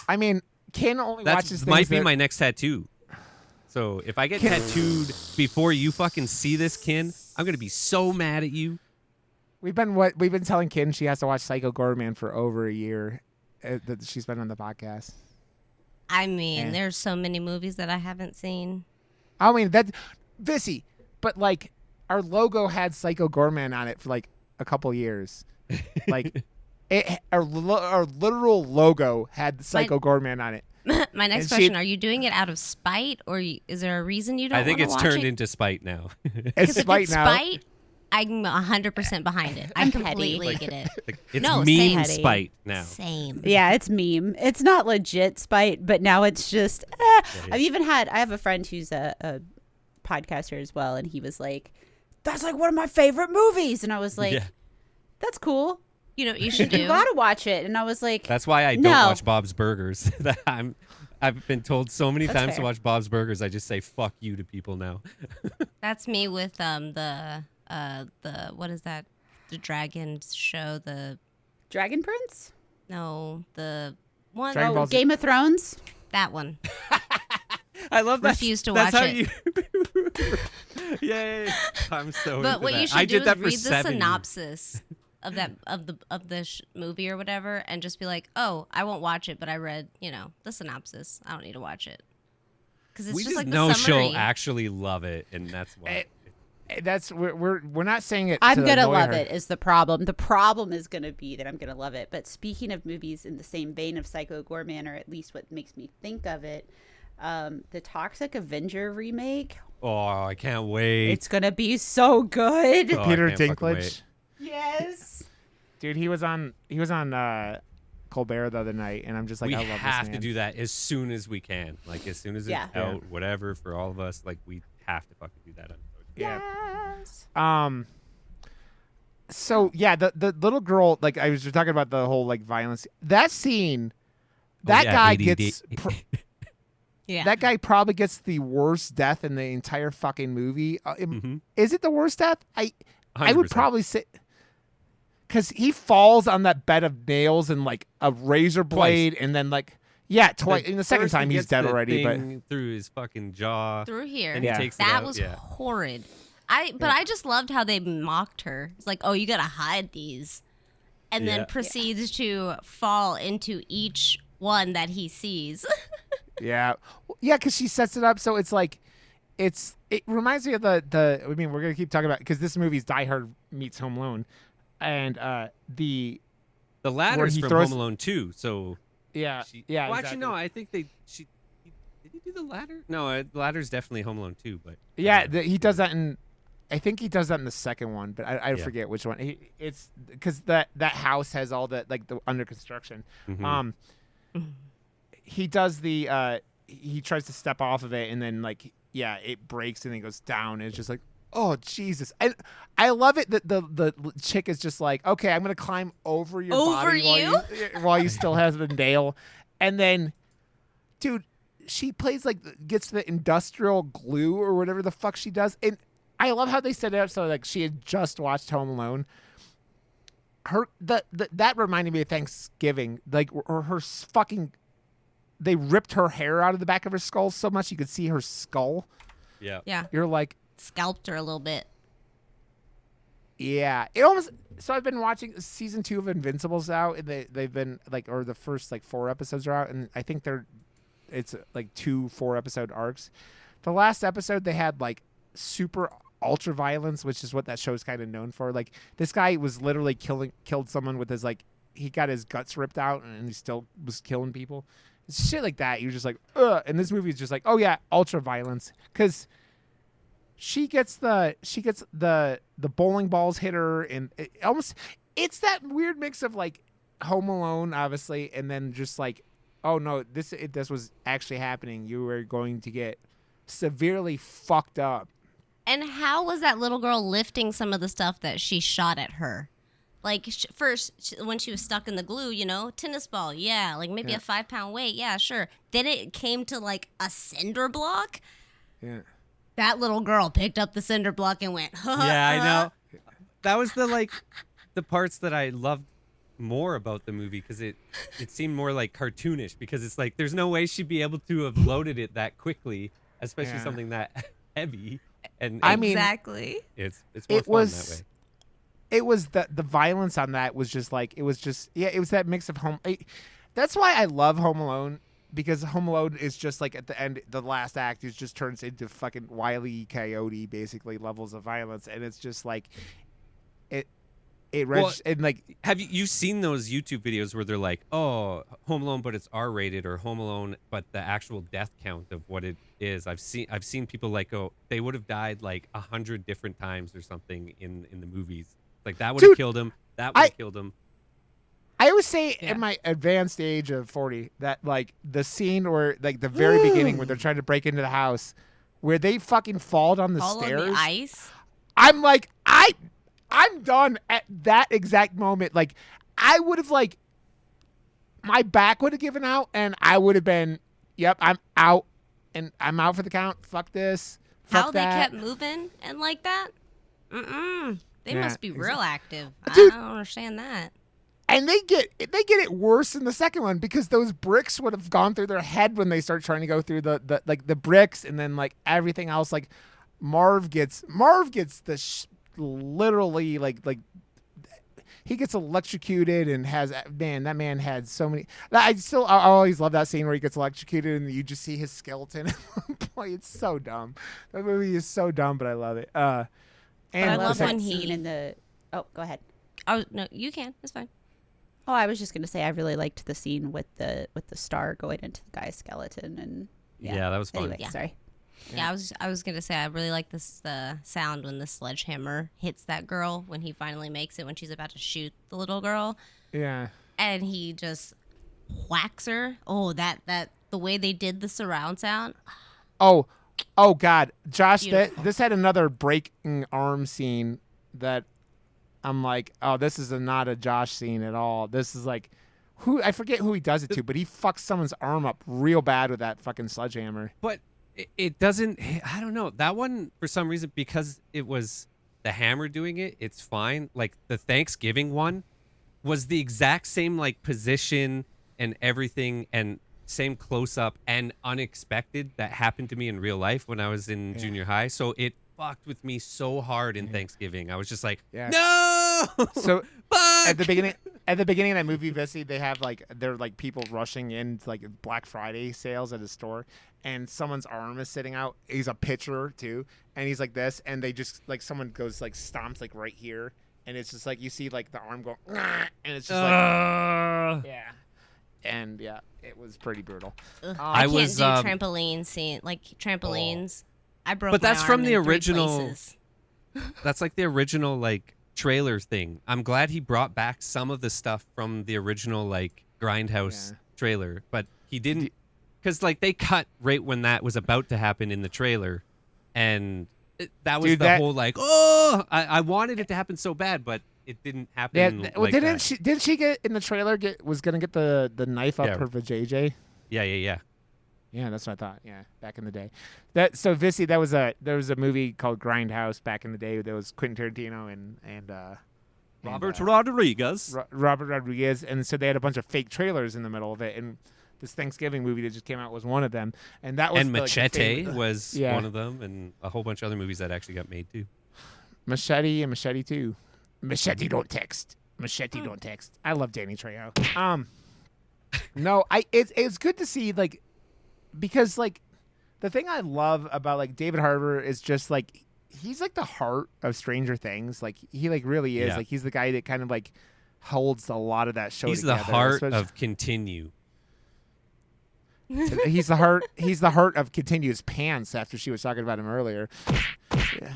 Speaker 1: I mean, Ken only watches things
Speaker 2: might be my next tattoo. So if I get tattooed before you fucking see this, Ken, I'm gonna be so mad at you.
Speaker 1: We've been telling Ken she has to watch Psycho Gorman for over a year that she's been on the podcast.
Speaker 3: I mean, there's so many movies that I haven't seen.
Speaker 1: I mean that Vissie. But like, our logo had Psycho Gorman on it for like a couple years. Like, our literal logo had Psycho Gorman on it.
Speaker 3: My next question: are you doing it out of spite, or is there a reason you don't?
Speaker 2: I think it's
Speaker 3: watch
Speaker 2: turned
Speaker 3: it?
Speaker 2: into spite now.
Speaker 1: It's spite now.
Speaker 3: Spite, I'm 100% behind it. I completely get it.
Speaker 2: It's
Speaker 3: No,
Speaker 2: meme
Speaker 3: same.
Speaker 2: spite now.
Speaker 3: Same.
Speaker 5: Yeah, it's meme. It's not legit spite, but now it's just. I have a friend who's a podcaster as well, and he was like, "That's like one of my favorite movies," and I was like, "That's cool.
Speaker 3: You know what you should do?
Speaker 5: You gotta watch it." And I was like,
Speaker 2: That's why I don't watch Bob's Burgers. I've been told so many times to watch Bob's Burgers. I just say fuck you to people now.
Speaker 3: That's me with the what is that? The dragon show, the
Speaker 5: Dragon Prince?
Speaker 3: the one
Speaker 1: Dragon Ball Z.
Speaker 5: Game of Thrones?
Speaker 3: that one.
Speaker 2: I love that.
Speaker 3: Refuse to
Speaker 2: That's
Speaker 3: watch
Speaker 2: how
Speaker 3: it.
Speaker 2: You... Yay! I'm so.
Speaker 3: But
Speaker 2: into
Speaker 3: what
Speaker 2: that.
Speaker 3: you
Speaker 2: I
Speaker 3: should do
Speaker 2: did that
Speaker 3: is
Speaker 2: for
Speaker 3: read the
Speaker 2: 7 years.
Speaker 3: synopsis of the movie or whatever, and just be like, "Oh, I won't watch it, but I read, the synopsis. I don't need to watch it." Because it's
Speaker 2: We
Speaker 3: just like
Speaker 2: know
Speaker 3: the summary.
Speaker 2: she'll actually love it, and that's why.
Speaker 1: We're not saying it.
Speaker 5: I'm
Speaker 1: to
Speaker 5: gonna
Speaker 1: annoy
Speaker 5: love
Speaker 1: her.
Speaker 5: it is the problem. The problem is gonna be that I'm gonna love it. But speaking of movies in the same vein of Psycho Gorman, or at least what makes me think of it, the Toxic Avenger remake.
Speaker 2: Oh, I can't wait.
Speaker 5: It's gonna be so good.
Speaker 2: Oh, I
Speaker 1: Peter
Speaker 2: can't fucking
Speaker 1: Dinklage.
Speaker 2: wait.
Speaker 5: Yes.
Speaker 1: Dude, he was on Colbert the other night, and I'm just like,
Speaker 2: We
Speaker 1: I love
Speaker 2: have
Speaker 1: this
Speaker 2: to
Speaker 1: man.
Speaker 2: do that as soon as we can. Like as soon as it's
Speaker 5: Yeah.
Speaker 2: out, whatever for all of us. Like we have to fucking do that.
Speaker 1: Yeah.
Speaker 5: Yes.
Speaker 1: So yeah, the little girl, like I was just talking about the whole like violence. That scene, that guy
Speaker 2: ADD.
Speaker 1: gets.
Speaker 3: Yeah.
Speaker 1: That guy probably gets the worst death in the entire fucking movie. Is it the worst death? I would
Speaker 2: 100%.
Speaker 1: probably say, because he falls on that bed of nails and like a razor blade, and then like twice. In the second
Speaker 2: First he
Speaker 1: time he's
Speaker 2: gets
Speaker 1: dead
Speaker 2: the
Speaker 1: already, but
Speaker 2: thing through his fucking jaw.
Speaker 3: Through here.
Speaker 2: And he takes it
Speaker 3: That
Speaker 2: out,
Speaker 3: was
Speaker 2: yeah.
Speaker 3: horrid. I just loved how they mocked her. It's like, oh, you gotta hide these, and
Speaker 2: Yeah.
Speaker 3: then proceeds to fall into each one that he sees.
Speaker 1: yeah, because she sets it up so it's like, it reminds me of the. I mean, we're gonna keep talking about because this movie's Die Hard meets Home Alone, and
Speaker 2: The ladder's
Speaker 1: he
Speaker 2: from
Speaker 1: throws-
Speaker 2: Home Alone 2, so
Speaker 1: yeah,
Speaker 2: she,
Speaker 1: yeah.
Speaker 2: Well,
Speaker 1: exactly.
Speaker 2: actually, no. I think did he do the ladder? No, the ladder's definitely Home Alone 2, but
Speaker 1: Yeah, he does that in. I think he does that in the second one, but I forget which one. It's because that house has all the like the under construction.
Speaker 2: Mhm.
Speaker 1: He does the. He tries to step off of it, and then like it breaks and it goes down. And it's just like, oh Jesus! I love it that the chick is just like, okay, I'm gonna climb over your
Speaker 3: Over
Speaker 1: body while you still have the nail, and then, dude, she plays like gets the industrial glue or whatever the fuck she does, and I love how they set it up so like she had just watched Home Alone. That reminded me of Thanksgiving, like her fucking. They ripped her hair out of the back of her skull so much you could see her skull.
Speaker 2: yeah.
Speaker 3: Yeah.
Speaker 1: You're like,
Speaker 3: Scalped her a little bit.
Speaker 1: yeah. It almost. So I've been watching season 2 of Invincible's out, and they've been like, or the first like 4 episodes are out, and I think it's like 2 4-episode arcs. The last episode they had like super ultra violence, which is what that show's kind of known for. Like this guy was literally killed someone with his like he got his guts ripped out, and he still was killing people. It's shit like that. You're just like, ugh. And this movie is just like, oh yeah, ultra violence, because she gets the bowling balls hit her, and it's that weird mix of like Home Alone, obviously, and then just like, oh no, this was actually happening. You were going to get severely fucked up.
Speaker 3: And how was that little girl lifting some of the stuff that she shot at her? Like, first, when she was stuck in the glue, tennis ball, yeah. Like, maybe a 5-pound weight, yeah, sure. Then it came to, like, a cinder block.
Speaker 1: Yeah.
Speaker 3: That little girl picked up the cinder block and went,
Speaker 2: Yeah, I know. That was the parts that I loved more about the movie, because it seemed more like cartoonish, because it's like there's no way she'd be able to have loaded it that quickly, especially something that heavy. And
Speaker 1: I mean,
Speaker 3: exactly.
Speaker 2: it's more fun that way.
Speaker 1: It was the violence on that was just like it was that mix of home. That's why I love Home Alone. because Home Alone is just like at the end, the last act is just turns into fucking Wile E. Coyote, basically levels of violence, and it's just like and like,
Speaker 2: have you seen those YouTube videos where they're like, oh, Home Alone, but it's R-rated, or Home Alone, but the actual death count of what it is? I've seen people like, oh, they would have died like 100 different times or something in the movies. Like that would have killed him. That would have killed him.
Speaker 1: I always say in my advanced age of 40 that like the scene where like the very beginning where they're trying to break into the house, where they fucking fall down the stairs.
Speaker 3: On the ice.
Speaker 1: I'm like, I'm done at that exact moment. Like, I would have, like, my back would have given out, and I would have been, yep, I'm out, and I'm out for the count. Fuck this. Fuck
Speaker 3: How
Speaker 1: that.
Speaker 3: they kept moving and like that? They must be real active.
Speaker 1: Dude,
Speaker 3: I don't understand that.
Speaker 1: And they get it worse in the second one because those bricks would have gone through their head when they start trying to go through the bricks, and then like everything else. Like Marv gets the literally like he gets electrocuted and has, man, that man had so many. I always love that scene where he gets electrocuted and you just see his skeleton. Boy, it's so dumb. That movie is so dumb, but I love it. And
Speaker 3: I love when
Speaker 5: scene in the. Oh, go ahead.
Speaker 3: Oh no, you can. It's fine.
Speaker 5: Oh, I was just gonna say I really liked the scene with the star going into the guy's skeleton, and
Speaker 2: yeah that was fun.
Speaker 5: Anyway, sorry.
Speaker 3: Yeah, I was gonna say I really like this sound when the sledgehammer hits that girl when he finally makes it, when she's about to shoot the little girl.
Speaker 1: Yeah.
Speaker 3: And he just whacks her. Oh, that the way they did the surround sound.
Speaker 1: Oh God, Josh, this had another breaking arm scene that I'm like, oh, this is not a Josh scene at all. This is like, I forget who he does it to, but he fucks someone's arm up real bad with that fucking sledgehammer.
Speaker 2: But it doesn't, I don't know. That one, for some reason, because it was the hammer doing it, it's fine. Like the Thanksgiving one was the exact same like position and everything, and same close up and unexpected that happened to me in real life when I was in junior high. So it fucked with me so hard in Thanksgiving. I was just like, no.
Speaker 1: So
Speaker 2: fuck!
Speaker 1: at the beginning of that movie, Vissie, they have like, they're like people rushing in to like Black Friday sales at a store, and someone's arm is sitting out. He's a pitcher too, and he's like this, and they just like, someone goes like stomps like right here, and it's just like you see like the arm go, and it's just like and yeah, it was pretty brutal.
Speaker 3: I can't do trampoline scene, like trampolines. I broke.
Speaker 2: But that's
Speaker 3: my
Speaker 2: from
Speaker 3: arm
Speaker 2: the
Speaker 3: in 3
Speaker 2: original.
Speaker 3: places.
Speaker 2: That's like the original like trailer thing. I'm glad he brought back some of the stuff from the original like Grindhouse trailer, but he didn't, because like they cut right when that was about to happen in the trailer, and that was the whole like, oh, I wanted it to happen so bad, but it didn't happen.
Speaker 1: Yeah, well, didn't she get in the trailer? Was gonna get the knife up her vajayjay?
Speaker 2: Yeah.
Speaker 1: Yeah, that's what I thought. Yeah, back in the day. So Vissie, there was a movie called Grindhouse back in the day. There was Quentin Tarantino and
Speaker 2: Robert Rodriguez.
Speaker 1: Robert Rodriguez, and so they had a bunch of fake trailers in the middle of it, and this Thanksgiving movie that just came out was one of them, and that was
Speaker 2: Machete was one of them, and a whole bunch of other movies that actually got made too.
Speaker 1: Machete and Machete 2. Machete don't text. Machete don't text. I love Danny Trejo. No, it's good to see like. Because, like, the thing I love about, like, David Harbour is just, like, he's, like, the heart of Stranger Things. Like, he, like, really is.
Speaker 2: Yeah.
Speaker 1: Like, he's the guy that kind of, like, holds a lot of that show
Speaker 2: together. He's the heart of Kintinue.
Speaker 1: He's the heart of Kintinue's pants after she was talking about him earlier. Yeah.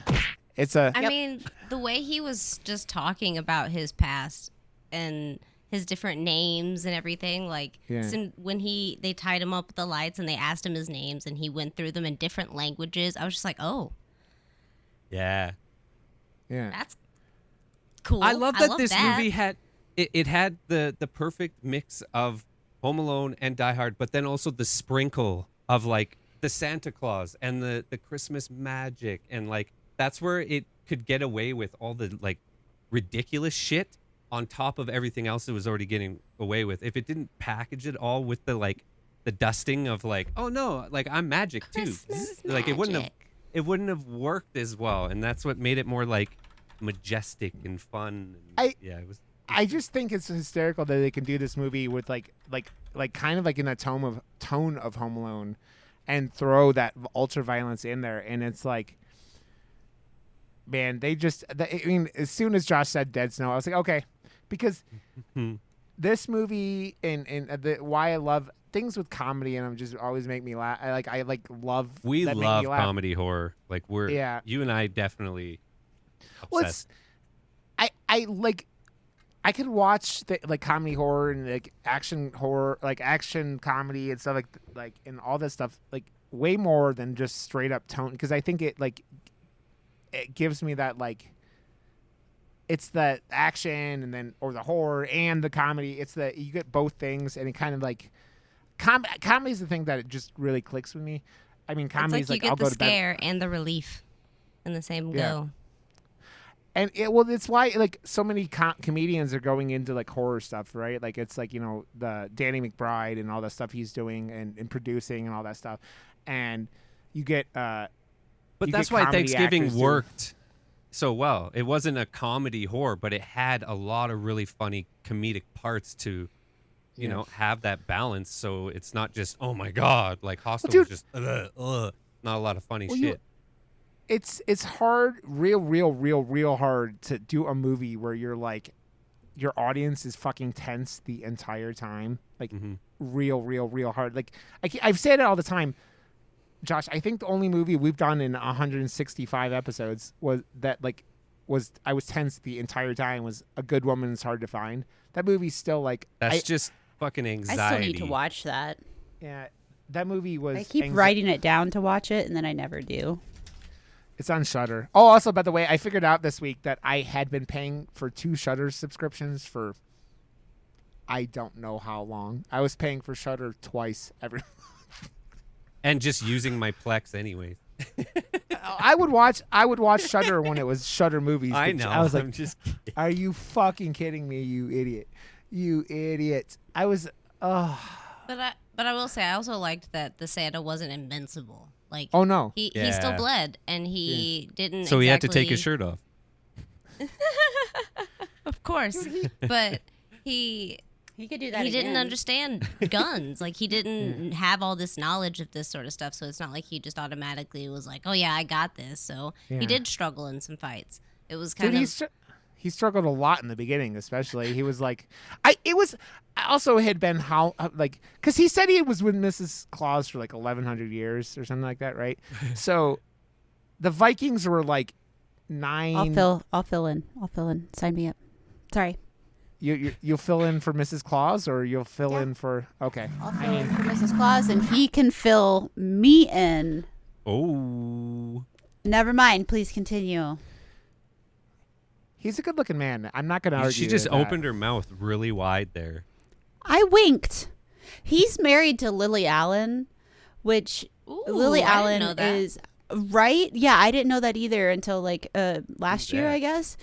Speaker 3: I mean, the way he was just talking about his past and his different names and everything, like when they tied him up with the lights and they asked him his names and he went through them in different languages, I was just like, oh,
Speaker 2: yeah,
Speaker 3: that's cool.
Speaker 2: I love that this movie had it had the perfect mix of Home Alone and Die Hard, but then also the sprinkle of like the Santa Claus and the Christmas magic, and like that's where it could get away with all the like ridiculous shit on top of everything else it was already getting away with. If it didn't package it all with the like the dusting of like, oh no, like I'm magic
Speaker 3: Christmas
Speaker 2: too. Like it wouldn't have worked as well, and that's what made it more like majestic and fun. And, it was.
Speaker 1: I just think it's hysterical that they can do this movie with like kind of like in that tone of Home Alone, and throw that ultra violence in there, and it's like, man, I mean, as soon as Josh said Dead Snow, I was like, okay, because this movie and why I love things with comedy and them just always make me laugh. I love.
Speaker 2: We
Speaker 1: that make
Speaker 2: love
Speaker 1: me laugh.
Speaker 2: comedy horror. Like you and I definitely obsessed.
Speaker 1: Well, I could watch the like comedy horror and like action horror, like action comedy and stuff like and all that stuff like way more than just straight up tone, because I think it gives me that like it's the action and then or the horror and the comedy. It's you get both things, and it kind of like comedy is the thing that it just really clicks with me. I mean, comedy is like I'll go to bed.
Speaker 3: You get the scare and the relief in the same go.
Speaker 1: And it's why like so many comedians are going into like horror stuff, right? Like it's like, you know, the Danny McBride and all that stuff he's doing and producing and all that stuff, and you get. But
Speaker 2: that's why Thanksgiving worked so well. It wasn't a comedy horror, but it had a lot of really funny comedic parts to, you know, have that balance. So it's not just oh my god, like Hostel was just not a lot of funny shit.
Speaker 1: It's hard, real hard to do a movie where you're like, your audience is fucking tense the entire time. Like, real hard. Like, I've said it all the time, Josh. I think the only movie we've done in 165 episodes was I was tense the entire time. Was A Good Woman Is Hard to Find. That movie's still like
Speaker 2: that's just fucking anxiety.
Speaker 5: I still need to watch that.
Speaker 1: Yeah, that movie was.
Speaker 5: I keep writing it down to watch it, and then I never do.
Speaker 1: It's on Shudder. Oh, also, by the way, I figured out this week that I had been paying for 2 Shudder subscriptions for I don't know how long. I was paying for Shudder twice every month.
Speaker 2: And just using my Plex anyways.
Speaker 1: I would watch Shudder when it was Shudder movies.
Speaker 2: I know.
Speaker 1: I was like,
Speaker 2: I'm just kidding.
Speaker 1: Are you fucking kidding me, you idiot? You idiot. I was
Speaker 3: But I will say I also liked that the Santa wasn't invincible. Like,
Speaker 1: oh no,
Speaker 3: he still bled, and he didn't.
Speaker 2: So he had to take his shirt off.
Speaker 3: Of course, but he
Speaker 5: could do that.
Speaker 3: He didn't understand guns. Like, he didn't have all this knowledge of this sort of stuff. So it's not like he just automatically was like, "Oh yeah, I got this." So he did struggle in some fights. It was kind of.
Speaker 1: He struggled a lot in the beginning, especially. He was like, I also had been because he said he was with Mrs. Claus for like 1,100 years or something like that, right? So the Vikings were like 9.
Speaker 5: I'll fill in. Sign me up. Sorry.
Speaker 1: You'll fill in for Mrs. Claus, or you'll fill in for okay.
Speaker 5: I'll fill in for Mrs. Claus, and he can fill me in.
Speaker 2: Oh.
Speaker 5: Never mind. Please continue.
Speaker 1: He's a good-looking man. I'm not going to argue.
Speaker 2: She just opened her mouth really wide there.
Speaker 5: I winked. He's married to Lily Allen, which Lily Allen is right. Yeah, I didn't know that either until like last year, I guess.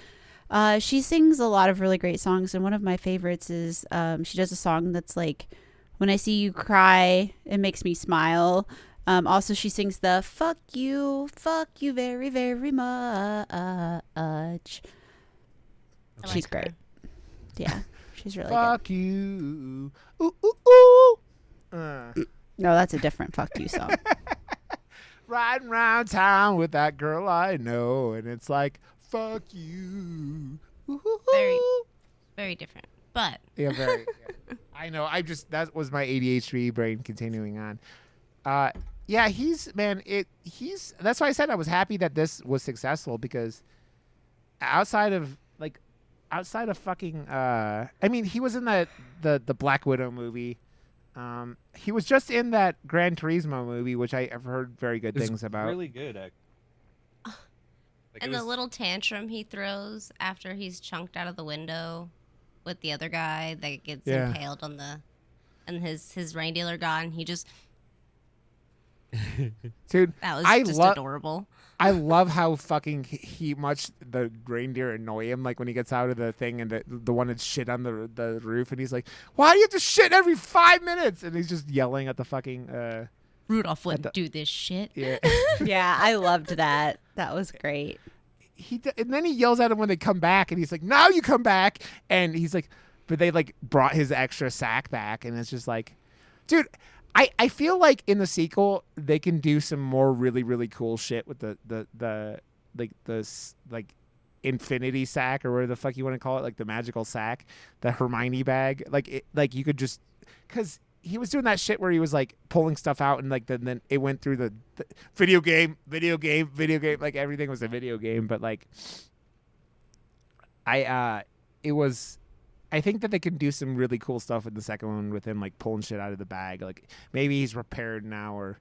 Speaker 5: She sings a lot of really great songs, and one of my favorites is she does a song that's like, "When I see you cry, it makes me smile." Also, she sings the fuck you very, very much." She's great. Yeah, she's really
Speaker 1: fuck
Speaker 5: good.
Speaker 1: You. Ooh, ooh, ooh.
Speaker 5: No, that's a different fuck you song.
Speaker 1: Riding around town with that girl I know, and it's like, fuck you. Ooh, ooh, ooh.
Speaker 3: Very, very different. But
Speaker 1: yeah, very. Yeah. I know. That was my ADHD brain continuing on. Yeah, he's that's why I said I was happy that this was successful, because outside of fucking I mean, he was in the Black Widow movie. He was just in that Gran Turismo movie, which I have heard very good things about.
Speaker 2: Really good.
Speaker 3: And the little tantrum he throws after he's chunked out of the window with the other guy that gets impaled on and his reindeer gone. He just
Speaker 1: dude,
Speaker 3: that was just adorable.
Speaker 1: I love how fucking the reindeer annoy him, like when he gets out of the thing and the one that's shit on the roof, and he's like, "Why do you have to shit every 5 minutes?" And he's just yelling at the fucking
Speaker 3: Rudolph wouldn't do this shit.
Speaker 1: Yeah.
Speaker 5: Yeah, I loved that. That was great.
Speaker 1: and then he yells at him when they come back, and he's like, "Now you come back," and he's like, but they like brought his extra sack back, and it's just like, dude, I feel like in the sequel they can do some more really really cool shit with the infinity sack or whatever the fuck you want to call it, like the magical sack, the Hermione bag, like you could just, because he was doing that shit where he was like pulling stuff out and like then it went through the video game, like everything was a video game, but like I think that they can do some really cool stuff in the second one with him like pulling shit out of the bag, like maybe he's repaired now or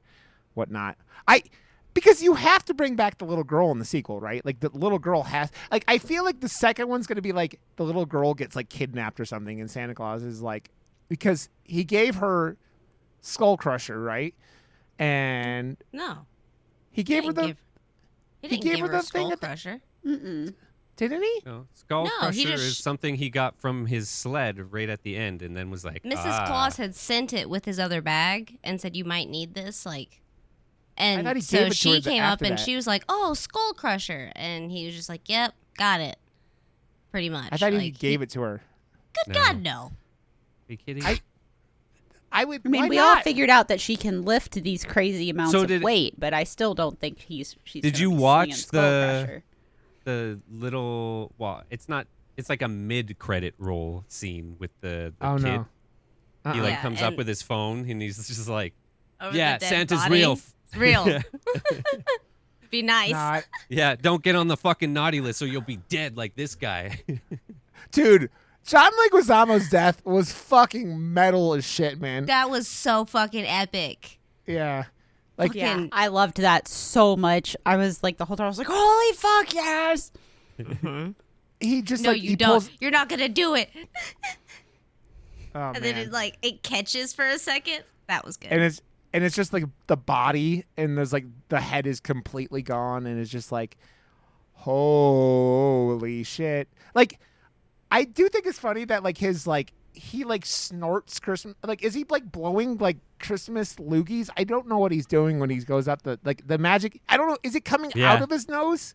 Speaker 1: whatnot. Because you have to bring back the little girl in the sequel, right? Like the little girl has, like, I feel like the second one's gonna be like the little girl gets like kidnapped or something, and Santa Claus is like, because he gave her Skull Crusher, right? And
Speaker 3: No,
Speaker 1: he gave her the
Speaker 3: he didn't give her the Skull Crusher.
Speaker 1: Didn't he?
Speaker 2: No, Skull
Speaker 3: No,
Speaker 2: Crusher
Speaker 3: he just-
Speaker 2: is something he got from his sled right at the end, and then was like,
Speaker 3: Mrs. Claus had sent it with his other bag and said, "You might need this," like.
Speaker 1: I thought he
Speaker 3: And
Speaker 1: gave
Speaker 3: so
Speaker 1: it to
Speaker 3: she
Speaker 1: her
Speaker 3: came up
Speaker 1: after
Speaker 3: and
Speaker 1: that.
Speaker 3: she was like, "Oh, Skull Crusher," and he was just like, "Yep, got it." Pretty much.
Speaker 1: I thought he
Speaker 3: Like,
Speaker 1: gave it to her.
Speaker 3: Good
Speaker 2: No.
Speaker 3: God, no.
Speaker 2: Are you kidding?
Speaker 1: I would.
Speaker 5: I mean,
Speaker 1: why
Speaker 5: we all
Speaker 1: not?
Speaker 5: figured out that she can lift these crazy amounts
Speaker 2: So
Speaker 5: of
Speaker 2: did-
Speaker 5: weight, but I still don't think she's.
Speaker 2: Did
Speaker 5: gonna
Speaker 2: you
Speaker 5: be
Speaker 2: watch
Speaker 5: swinging Skull
Speaker 2: the-
Speaker 5: Crusher.
Speaker 2: The little, well, it's like a mid-credit roll scene with the
Speaker 1: Oh,
Speaker 2: kid.
Speaker 1: no.
Speaker 2: He like
Speaker 3: Yeah,
Speaker 2: comes up
Speaker 3: and-
Speaker 2: with his phone and he's just like,
Speaker 3: Over the
Speaker 2: yeah,
Speaker 3: dead
Speaker 2: Santa's
Speaker 3: body.
Speaker 2: real.
Speaker 3: It's real.
Speaker 2: Yeah.
Speaker 3: Be nice.
Speaker 1: Nah,
Speaker 2: Yeah, don't get on the fucking naughty list or you'll be dead like this guy.
Speaker 1: dude, John Leguizamo's death was fucking metal as shit, man.
Speaker 3: That was so fucking epic.
Speaker 1: Yeah. Like,
Speaker 5: Yeah,
Speaker 3: fucking-
Speaker 5: I loved that so much. I was like the whole time. I was like, "Holy fuck, yes!"
Speaker 1: he just
Speaker 3: No,
Speaker 1: like
Speaker 3: you
Speaker 1: he
Speaker 3: don't.
Speaker 1: pulls.
Speaker 3: You're not gonna do it.
Speaker 1: Oh,
Speaker 3: And then
Speaker 1: man.
Speaker 3: it like it catches for a second. That was good.
Speaker 1: and it's just like the body, and there's like the head is completely gone, and it's just like, holy shit. Like, I do think it's funny that like his like he like snorts Christmas, like is he like blowing like Christmas loogies? I don't know what he's doing when he goes up the like the magic. I don't know. Is it coming
Speaker 2: Yeah.
Speaker 1: out of his nose?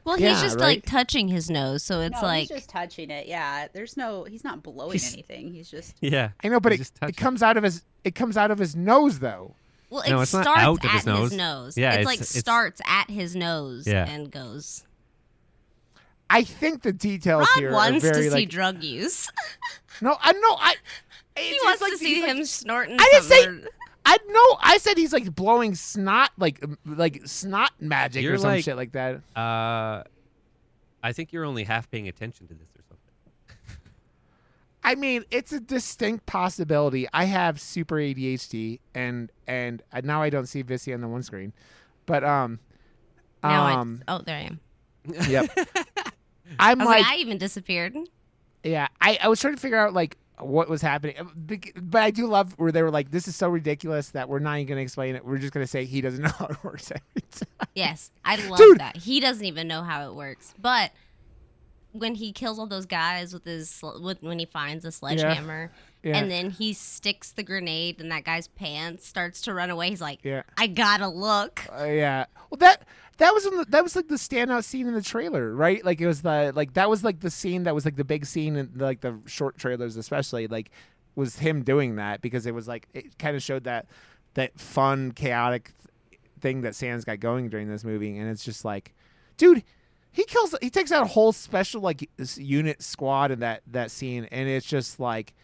Speaker 3: Well,
Speaker 1: Yeah,
Speaker 3: he's just
Speaker 1: right?
Speaker 3: like touching his nose, so it's
Speaker 5: No,
Speaker 3: like
Speaker 5: he's just touching it. Yeah, he's not blowing anything. He's just.
Speaker 2: Yeah.
Speaker 1: I know, but
Speaker 2: He's just
Speaker 1: it
Speaker 2: touching.
Speaker 1: comes out of his nose though.
Speaker 3: well,
Speaker 2: No,
Speaker 3: it
Speaker 2: it's not
Speaker 3: starts
Speaker 2: out of
Speaker 3: at
Speaker 2: his nose.
Speaker 3: his nose.
Speaker 2: Yeah,
Speaker 3: it's
Speaker 2: it's-
Speaker 3: like
Speaker 2: it's-
Speaker 3: starts at his nose
Speaker 2: Yeah.
Speaker 3: and goes.
Speaker 1: I think the details
Speaker 3: Rod
Speaker 1: here are
Speaker 3: wants
Speaker 1: very
Speaker 3: to see
Speaker 1: like
Speaker 3: drug use.
Speaker 1: no,
Speaker 3: He wants to see him snorting.
Speaker 1: I didn't say.
Speaker 3: something.
Speaker 1: I said he's like blowing snot, like snot magic
Speaker 2: You're
Speaker 1: or some
Speaker 2: like-
Speaker 1: shit like that.
Speaker 2: I think you're only half paying attention to this or something.
Speaker 1: I mean, it's a distinct possibility. I have super ADHD, and now I don't see Vissie on the one screen, but
Speaker 3: Now there I am.
Speaker 1: yep. I'm
Speaker 3: I was
Speaker 1: like,
Speaker 3: like, I even disappeared.
Speaker 1: yeah. I was trying to figure out like what was happening, but I do love where they were like, this is so ridiculous that we're not even gonna explain it. We're just gonna say he doesn't know how it works every time.
Speaker 3: Yes, I love
Speaker 1: Dude.
Speaker 3: that. He doesn't even know how it works. But when he kills all those guys when he finds a sledgehammer,
Speaker 1: Yeah.
Speaker 3: and then he sticks the grenade in that guy's pants, starts to run away. He's like,
Speaker 1: Yeah.
Speaker 3: I gotta look.
Speaker 1: Yeah. Well, that was like the standout scene in the trailer, right? Like it was that was like the scene that was like the big scene in like the short trailers, especially like was him doing that, because it was like it kind of showed that fun, chaotic thing that Santa's got going during this movie, and it's just like, dude, he takes out a whole special like unit squad in that scene, and it's just like.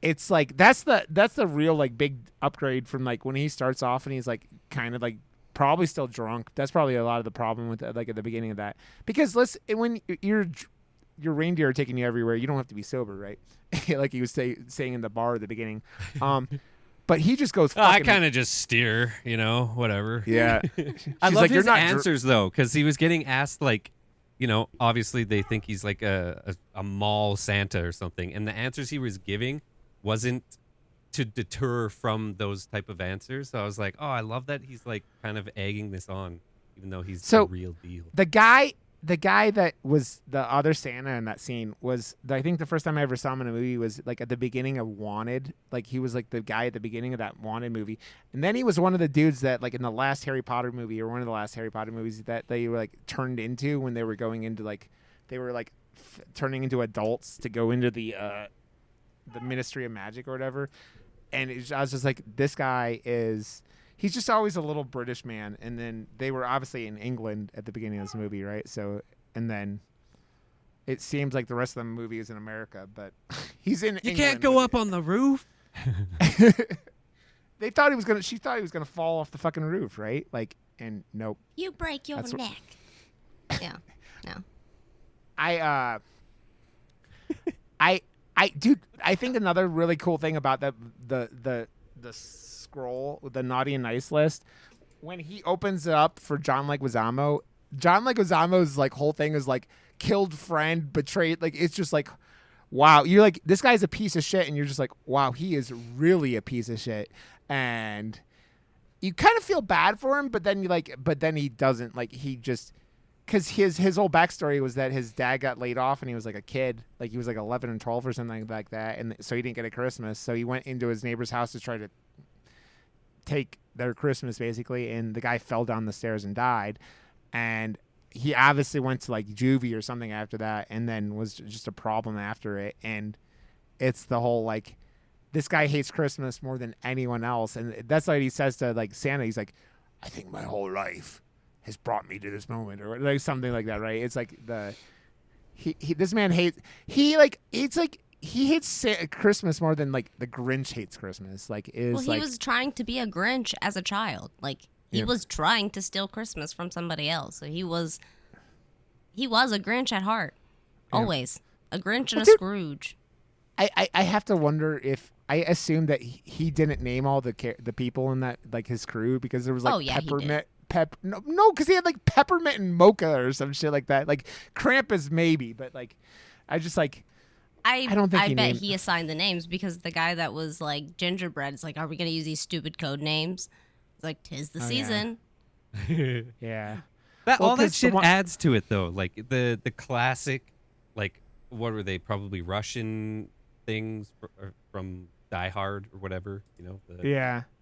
Speaker 1: It's like that's the real like big upgrade from like when he starts off and he's like kind of like probably still drunk. That's probably a lot of the problem with like at the beginning of that, because when your reindeer are taking you everywhere, you don't have to be sober, right? Like he was saying in the bar at the beginning. But he just goes.
Speaker 2: I
Speaker 1: fucking-
Speaker 2: kind of just steer, whatever.
Speaker 1: Yeah.
Speaker 2: I
Speaker 1: She's
Speaker 2: love
Speaker 1: like, "You're
Speaker 2: his
Speaker 1: not
Speaker 2: answers though, because he was getting asked like, obviously they think he's like a mall Santa or something, and the answers he was giving wasn't to deter from those type of answers. So I was like, oh, I love that he's like kind of egging this on, even though he's
Speaker 1: So,
Speaker 2: the real deal.
Speaker 1: The guy the guy that was the other Santa in that scene was, I think the first time I ever saw him in a movie was like at the beginning of Wanted. Like he was like the guy at the beginning of that Wanted movie. And then he was one of the dudes that like in the last Harry Potter movie or one of the last Harry Potter movies that they were like turned into when they were going into like, they were like turning into adults to go into the Ministry of Magic or whatever. And I was just like, this guy is... He's just always a little British man, and then they were obviously in England at the beginning of this movie, right? So, and then it seems like the rest of the movie is in America, but he's in England.
Speaker 2: You can't go up on the roof.
Speaker 1: They thought he was gonna. She thought he was gonna fall off the fucking roof, right? Like, and nope.
Speaker 3: You break your neck. Yeah. No.
Speaker 1: Dude, I think another really cool thing about the scroll, the naughty and nice list, when he opens it up for John Leguizamo's like whole thing is like killed friend, betrayed. Like it's just like, wow, you're like, this guy's a piece of shit, and you're just like, wow, he is really a piece of shit, and you kind of feel bad for him, but then he doesn't, like he just. Because his whole backstory was that his dad got laid off and he was like a kid, like he was like 11 and 12 or something like that, and so he didn't get a Christmas. So he went into his neighbor's house to try to take their Christmas, basically, and the guy fell down the stairs and died. And he obviously went to like juvie or something after that, and then was just a problem after it. And it's the whole like, this guy hates Christmas more than anyone else, and that's what he says to like Santa. He's like, I think my whole life has brought me to this moment, or like something like that, right? It's like this man hates Christmas more than like the Grinch hates Christmas. Like
Speaker 3: he was trying to be a Grinch as a child. Like he was trying to steal Christmas from somebody else. So he was a Grinch at heart, always a Grinch and a Scrooge.
Speaker 1: I have to wonder if I assume that he didn't name all the people in that, like his crew, because there was like peppermint. No, because he had like peppermint and mocha or some shit like that. Like Krampus maybe, but like I just like I don't think
Speaker 3: he assigned the names, because the guy that was like gingerbread is like, are we gonna use these stupid code names? It's like, 'tis the season.
Speaker 1: Yeah.
Speaker 2: All that shit adds to it though. Like the classic, like what were they? Probably Russian things from Die Hard or whatever. You know.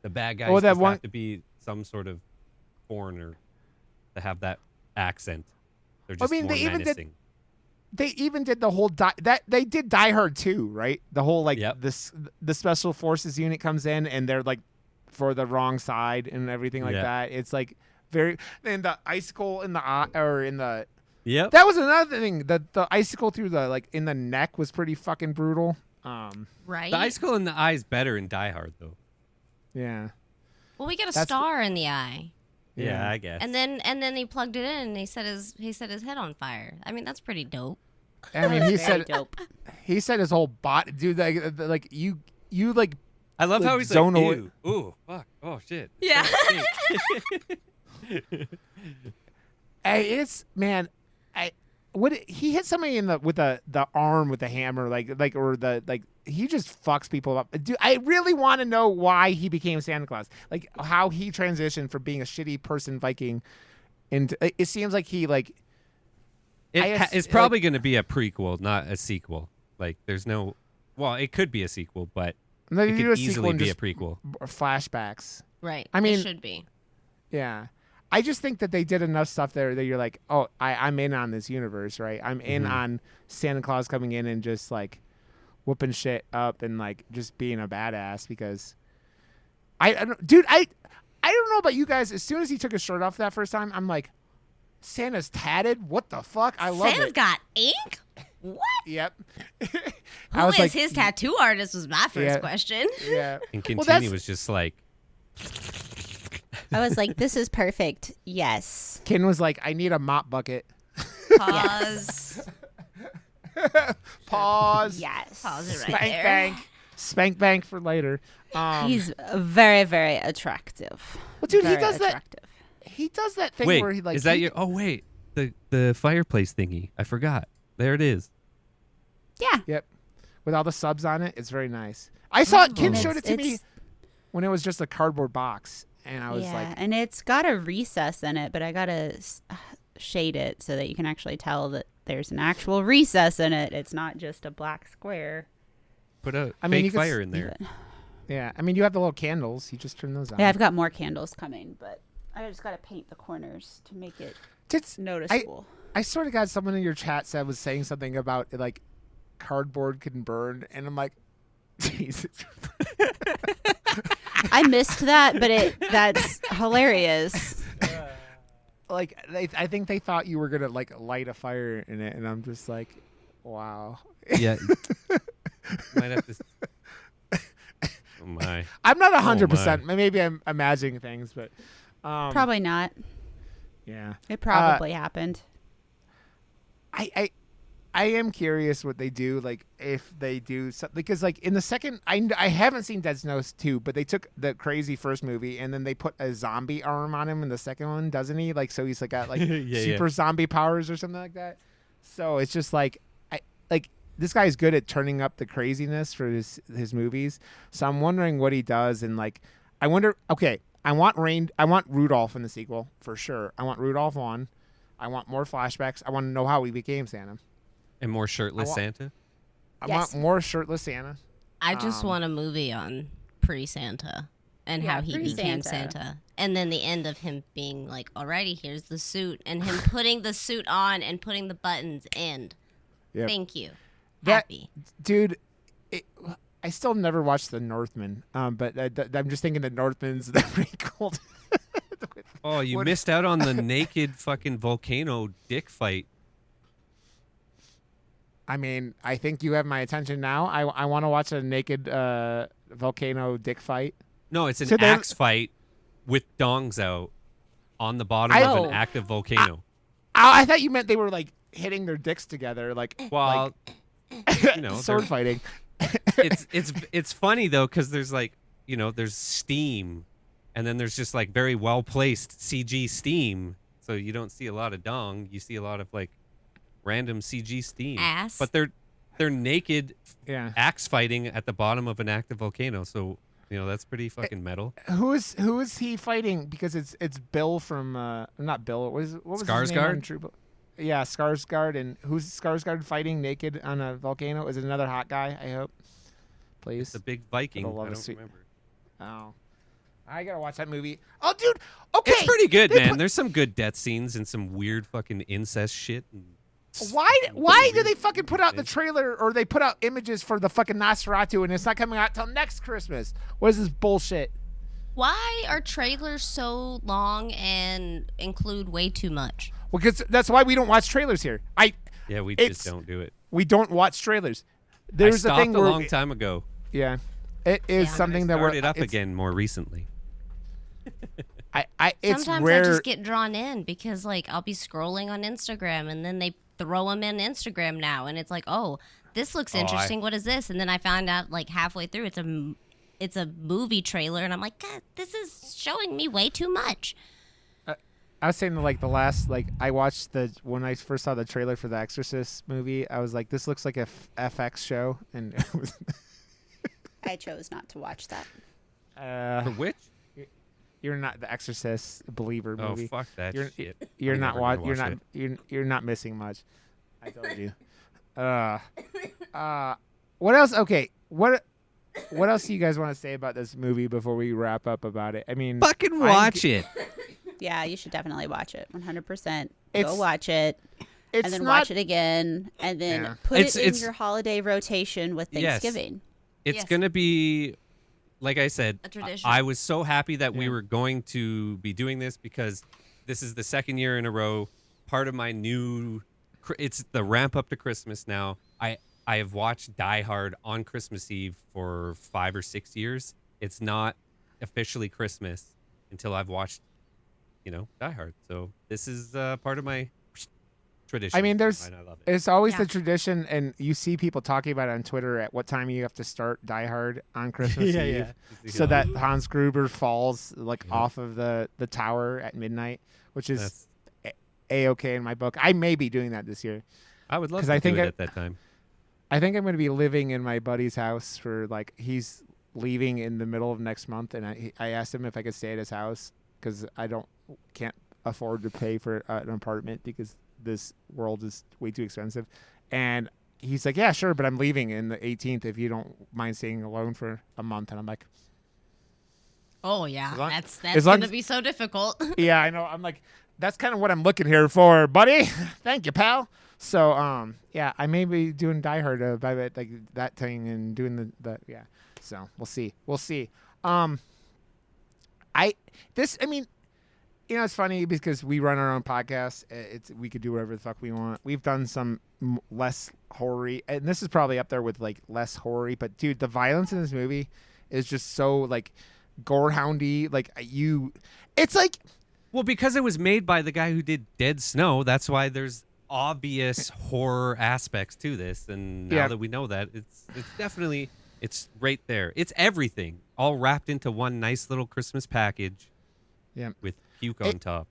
Speaker 2: The bad guys have to be some sort of foreigner to have that accent. They're just more menacing.
Speaker 1: They even did the whole they did Die Hard too, right? The whole like the special forces unit comes in and they're like for the wrong side and everything like that. It's like very, and the icicle in the eye or in the that was another thing. The icicle through the like in the neck was pretty fucking brutal.
Speaker 3: Right.
Speaker 2: The icicle in the eye is better in Die Hard though.
Speaker 1: Yeah.
Speaker 3: Well, we get a star in the eye.
Speaker 2: Yeah, I guess.
Speaker 3: And then he plugged it in and he set his head on fire. I mean, that's pretty dope.
Speaker 1: I mean, he said his whole body, dude. Like you like.
Speaker 2: I love how he's like, ew, ooh, fuck, oh shit.
Speaker 3: Yeah.
Speaker 1: Hey, he hit somebody with the arm with the hammer, he just fucks people up. Dude, I really want to know why he became Santa Claus. Like how he transitioned from being a shitty person Viking into. It seems like he like.
Speaker 2: It's probably going to be a prequel, not a sequel. Like there's no. Well, it could be a sequel, but it could easily be a prequel.
Speaker 1: Flashbacks.
Speaker 3: Right.
Speaker 1: I mean,
Speaker 3: it should be.
Speaker 1: Yeah. I just think that they did enough stuff there that you're like, oh, I'm in on this universe, right? I'm in on Santa Claus coming in and just like whooping shit up and like just being a badass, because I don't know about you guys. As soon as he took his shirt off that first time, I'm like, Santa's tatted? What the fuck? I love it.
Speaker 3: Santa's got ink? What?
Speaker 1: Yep.
Speaker 3: Who is his tattoo artist was my first question.
Speaker 1: Yeah.
Speaker 2: And Kintinue was just like.
Speaker 5: I was like, this is perfect. Yes.
Speaker 1: Kin was like, I need a mop bucket.
Speaker 3: Pause.
Speaker 1: Pause.
Speaker 5: Yes.
Speaker 3: Pause it right
Speaker 1: Spank
Speaker 3: there.
Speaker 1: bank. Spank bank for later.
Speaker 5: He's very, very attractive.
Speaker 1: Well, dude,
Speaker 5: very
Speaker 1: he does
Speaker 5: attractive.
Speaker 1: that. He does that thing
Speaker 2: Wait,
Speaker 1: where he like.
Speaker 2: Is that your? Oh wait, the fireplace thingy. I forgot. There it is.
Speaker 5: Yeah.
Speaker 1: Yep. With all the subs on it, it's very nice. I saw it. Kin showed it to me when it was just a cardboard box, and I was like,
Speaker 5: and it's got a recess in it, but I gotta shade it so that you can actually tell that there's an actual recess in it. It's not just a black square.
Speaker 2: Put a
Speaker 1: I mean,
Speaker 2: fake fire in there.
Speaker 1: Yeah, I mean, you have the little candles. You just turn those on.
Speaker 5: Yeah, I've got more candles coming, but I just got to paint the corners to make it noticeable.
Speaker 1: I sort of got someone in your chat was saying something about like cardboard can burn, and I'm like, Jesus.
Speaker 5: I missed that, but that's hilarious.
Speaker 1: Like I think they thought you were gonna like light a fire in it, and I'm just like, wow.
Speaker 2: Yeah. Might have to. Oh my.
Speaker 1: I'm not 100%. Maybe I'm imagining things, but
Speaker 5: Probably not.
Speaker 1: Yeah.
Speaker 5: It probably happened.
Speaker 1: I am curious what they do, like if they do something, because like in the second, I haven't seen Dead Snow 2, but they took the crazy first movie and then they put a zombie arm on him in the second one, doesn't he? Like, so he's like got like super zombie powers or something like that. So it's just like, this guy's good at turning up the craziness for his movies. So I'm wondering what he does. And like, I wonder, okay, I want Rudolph in the sequel for sure. I want Rudolph on. I want more flashbacks. I want to know how he became Santa.
Speaker 2: And more shirtless Santa?
Speaker 1: I want more shirtless Santa.
Speaker 3: I just want a movie on pre-Santa and how he became Santa. And then the end of him being like, alrighty, here's the suit. And him putting the suit on and putting the buttons in. Yep. Thank you. Happy.
Speaker 1: Dude, I still never watched The Northman, but I'm just thinking The Northman's pretty cool.
Speaker 2: Oh, you missed out on the naked fucking volcano dick fight.
Speaker 1: I mean, I think you have my attention now. I want to watch a naked volcano dick fight.
Speaker 2: No, it's an axe fight with dongs out on the bottom of an active volcano.
Speaker 1: I thought you meant they were like hitting their dicks together, like sword fighting.
Speaker 2: it's funny though, because there's like, there's steam, and then there's just like very well placed CG steam, so you don't see a lot of dong. You see a lot of like random CG steam.
Speaker 3: Ass.
Speaker 2: But they're naked axe fighting at the bottom of an active volcano. So, that's pretty fucking metal.
Speaker 1: Who is he fighting? Because it's Bill from not Bill. What was his name on True? Yeah, Skarsgård. And who's Skarsgård fighting naked on a volcano? Is it another hot guy? I hope. Please.
Speaker 2: It's a big Viking. I don't remember.
Speaker 1: Oh. I gotta watch that movie. Oh, dude. Okay.
Speaker 2: It's pretty good, man. There's some good death scenes and some weird fucking incest shit.
Speaker 1: Why do they fucking put out the trailer or they put out images for the fucking Nosferatu and it's not coming out till next Christmas? What is this bullshit?
Speaker 3: Why are trailers so long and include way too much?
Speaker 1: Well, because that's why we don't watch trailers here.
Speaker 2: We just don't do it.
Speaker 1: We don't watch trailers.
Speaker 2: I stopped a long time ago.
Speaker 1: Yeah, it is something that
Speaker 2: started up again more recently.
Speaker 1: It's
Speaker 3: sometimes
Speaker 1: rare.
Speaker 3: I just get drawn in because like I'll be scrolling on Instagram and then they throw them in Instagram now and it's like, oh, this looks interesting. What is this? And then I found out like halfway through it's a movie trailer and I'm like, God, this is showing me way too much.
Speaker 1: I was saying like the last I watched when I first saw the trailer for the Exorcist movie, I was like, this looks like a FX show, and it was.
Speaker 5: I chose not to watch that.
Speaker 2: For which?
Speaker 1: You're not the Exorcist believer movie.
Speaker 2: Oh, fuck that shit.
Speaker 1: You're not missing much. I told you. What else? Okay, what else do you guys want to say about this movie before we wrap up about it? I mean,
Speaker 2: fucking watch it.
Speaker 5: Yeah, you should definitely watch it. 100%. Go watch it. And then watch it again. And then put it in your holiday rotation with Thanksgiving.
Speaker 2: Yes. It's going to be, like I said,
Speaker 3: a tradition.
Speaker 2: I was so happy that we were going to be doing this because this is the second year in a row. Part of my it's the ramp up to Christmas now. I have watched Die Hard on Christmas Eve for 5 or 6 years. It's not officially Christmas until I've watched Die Hard. So this is part of my tradition.
Speaker 1: I mean,
Speaker 2: I love it.
Speaker 1: It's always the tradition, and you see people talking about it on Twitter at what time you have to start Die Hard on Christmas Eve, so that Hans Gruber falls off of the tower at midnight, which is A-okay in my book. I may be doing that this year.
Speaker 2: I would love to do it at that time.
Speaker 1: I think I'm going to be living in my buddy's house for he's leaving in the middle of next month, and I asked him if I could stay at his house because afford to pay for an apartment because this world is way too expensive. And he's like, yeah, sure, but I'm leaving in the 18th if you don't mind staying alone for a month. And I'm like,
Speaker 3: Oh yeah,
Speaker 1: As long-
Speaker 3: that's
Speaker 1: as long
Speaker 3: gonna
Speaker 1: as-
Speaker 3: be so difficult.
Speaker 1: yeah, I know. I'm like, that's kind of what I'm looking here for, buddy. Thank you, pal. So, yeah, I may be doing Die Hard by like that thing and doing the yeah. So we'll see. We'll see. I mean, you know, it's funny because we run our own podcast. We could do whatever the fuck we want. We've done some less horror-y, and this is probably up there with like less horror-y. But dude, the violence in this movie is just so like gorehoundy. Like it's like.
Speaker 2: Well, because it was made by the guy who did Dead Snow, that's why there's obvious horror aspects to this. And now that we know that, it's definitely it's right there. It's everything all wrapped into one nice little Christmas package.
Speaker 1: Yeah.
Speaker 2: With puke on top.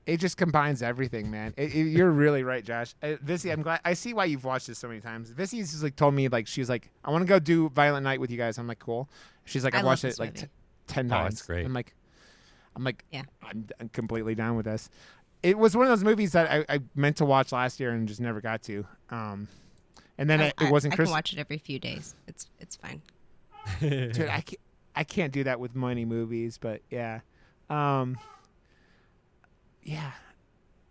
Speaker 1: It just combines everything, man. You're really right, Josh. Vissie, I'm glad. I see why you've watched this so many times. Vissie's just like told me like she's like, I want to go do Violent Night with you guys. I'm like, cool. She's like, I watched it like 10 times.
Speaker 2: It's great.
Speaker 1: I'm like,
Speaker 3: Yeah.
Speaker 1: I'm completely down with this. It was one of those movies that I meant to watch last year and just never got to. And then it wasn't
Speaker 3: I
Speaker 1: Christmas.
Speaker 3: can watch it every few days. It's fine.
Speaker 1: Dude, I can't do that with many movies, but yeah. Yeah.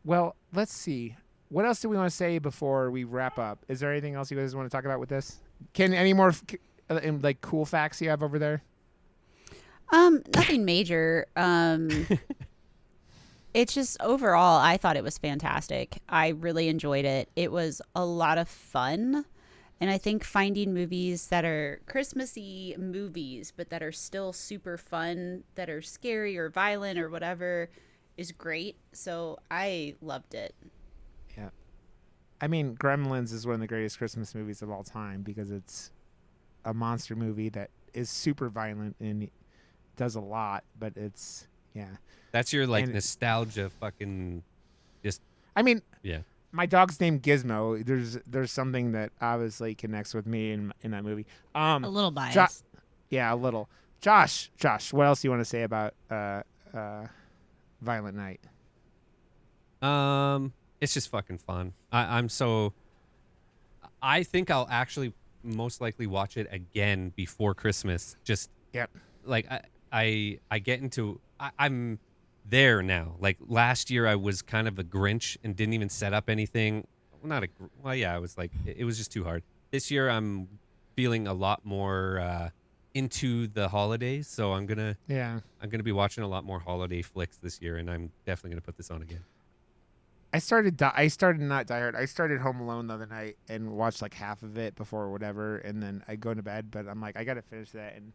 Speaker 1: Well, let's see. What else do we want to say before we wrap up? Is there anything else you guys want to talk about with this? Any more like cool facts you have over there?
Speaker 5: Nothing major. It's just overall, I thought it was fantastic. I really enjoyed it. It was a lot of fun. And I think finding movies that are Christmassy movies, but that are still super fun, that are scary or violent or whatever, is great. So I loved it.
Speaker 1: Yeah. I mean, Gremlins is one of the greatest Christmas movies of all time because it's a monster movie that is super violent and does a lot, but it's, yeah.
Speaker 2: That's your like nostalgia fucking just.
Speaker 1: I mean,
Speaker 2: yeah.
Speaker 1: My dog's named Gizmo. There's something that obviously connects with me in that movie.
Speaker 3: A little biased.
Speaker 1: Yeah, a little. Josh, what else do you want to say about Violent Night?
Speaker 2: It's just fucking fun. I think I'll actually most likely watch it again before Christmas. Just like I get into I'm there now. Like last year I was kind of a Grinch and didn't even set up anything. I was like it was just too hard. This year I'm feeling a lot more into the holidays, so I'm gonna be watching a lot more holiday flicks this year, and I'm definitely gonna put this on again.
Speaker 1: I started not Die Hard. I started Home Alone the other night and watched like half of it before whatever, and then I go to bed. But I'm like, I gotta finish that and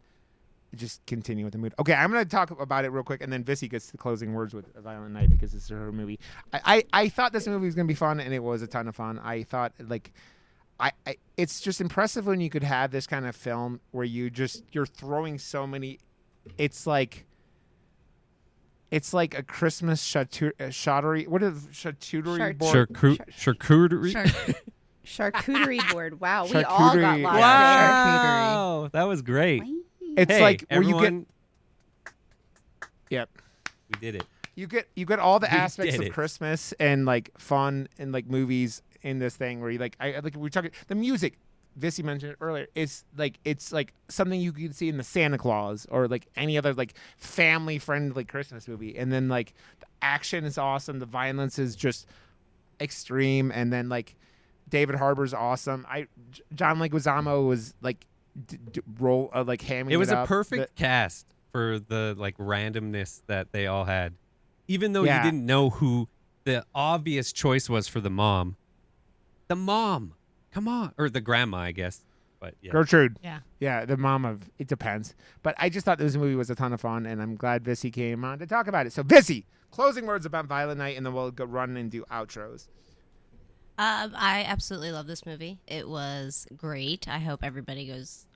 Speaker 1: just continue with the mood. Okay, I'm gonna talk about it real quick, and then Vissie gets the closing words with Violent Night because it's her movie. I thought this movie was gonna be fun, and it was a ton of fun. I thought like. It's just impressive when you could have this kind of film where you're throwing so many. It's like a Christmas charcuterie. What is charcuterie board?
Speaker 2: Charcuterie.
Speaker 5: Charcuterie board. Wow, we all got
Speaker 1: Charcuterie.
Speaker 5: lost
Speaker 2: Wow, that was great.
Speaker 5: there.
Speaker 1: It's
Speaker 2: Hey,
Speaker 1: like where
Speaker 2: everyone,
Speaker 1: you get. Yep.
Speaker 2: we did it.
Speaker 1: You get all the
Speaker 2: We
Speaker 1: aspects
Speaker 2: did
Speaker 1: of
Speaker 2: it.
Speaker 1: Christmas and like fun and like movies in this thing where you like we're talking the music. Vissie mentioned it earlier. It's like something you could see in the Santa Claus or like any other like family friendly Christmas movie. And then like the action is awesome. The violence is just extreme. And then like David Harbour's awesome. John Leguizamo was like hamming.
Speaker 2: It was
Speaker 1: up.
Speaker 2: a perfect cast for the like randomness that they all had. Even though you didn't know who the obvious choice was for the mom. The mom. Come on. Or the grandma, I guess. But yeah.
Speaker 1: Gertrude.
Speaker 3: Yeah.
Speaker 1: Yeah, the mom of it depends. But I just thought this movie was a ton of fun, and I'm glad Vissie came on to talk about it. So Vissie, closing words about Violent Night, and then we'll go run and do outros.
Speaker 3: I absolutely love this movie. It was great. I hope everybody goes.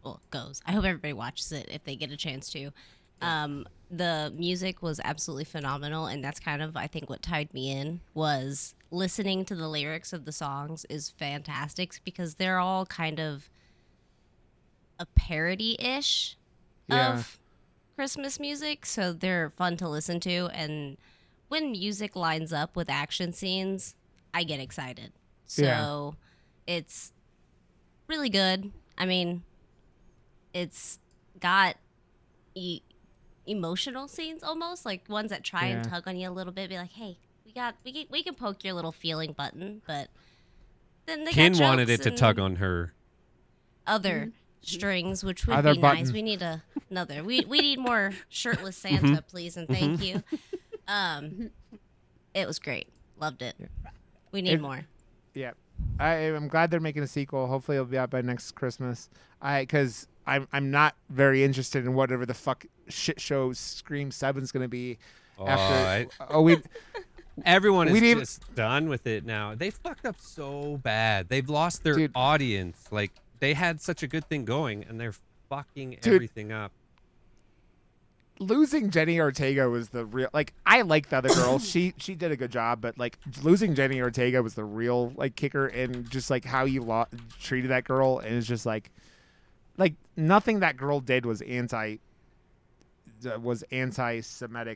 Speaker 3: I hope everybody watches it if they get a chance to. The music was absolutely phenomenal, and that's kind of, I think, what tied me in was listening to the lyrics of the songs is fantastic because they're all kind of a parody-ish of Christmas music, so they're fun to listen to. And when music lines up with action scenes, I get excited. So it's really good. I mean, it's got emotional scenes almost, like ones that try and tug on you a little bit, be like, hey, we can poke your little feeling button, but then they
Speaker 2: Kin
Speaker 3: got
Speaker 2: wanted it
Speaker 3: jokes
Speaker 2: to
Speaker 3: and
Speaker 2: tug on her.
Speaker 3: other strings, which would
Speaker 1: Other
Speaker 3: be
Speaker 1: button.
Speaker 3: nice. We need another. We need more shirtless Santa, please, and thank you. It was great. Loved it. We need more.
Speaker 1: Yeah, I'm glad they're making a sequel. Hopefully, it'll be out by next Christmas. Because I'm not very interested in whatever the fuck shit show Scream 7's gonna be.
Speaker 2: Everyone is
Speaker 1: didn't-
Speaker 2: just done with it now. They fucked up so bad. They've lost their
Speaker 1: Dude.
Speaker 2: audience. Like, they had such a good thing going, and they're fucking everything up.
Speaker 1: Losing Jenny Ortega was the real, like, I like the other girl. she did a good job, but like losing Jenny Ortega was the real like kicker, and just like how you treated that girl, and it's just like nothing that girl did was anti-Semitic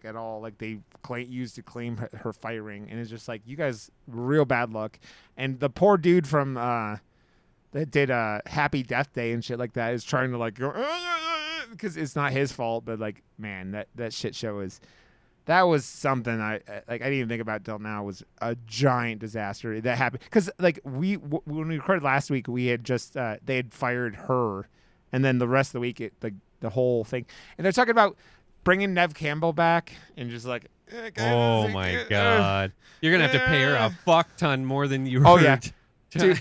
Speaker 1: at all. Like they used to claim her firing, and it's just like, you guys, real bad luck. And the poor dude from that did Happy Death Day and shit like that is trying to like go because it's not his fault, but like, man, that shit show that was something I didn't even think about till now. Was a giant disaster that happened because like when we recorded last week, we had just they had fired her, and then the rest of the week the whole thing, and they're talking about bringing Nev Campbell back, and just like,
Speaker 2: Oh my god, you're gonna have to pay her a fuck ton more than you
Speaker 1: Oh,
Speaker 2: were
Speaker 1: yeah. Dude,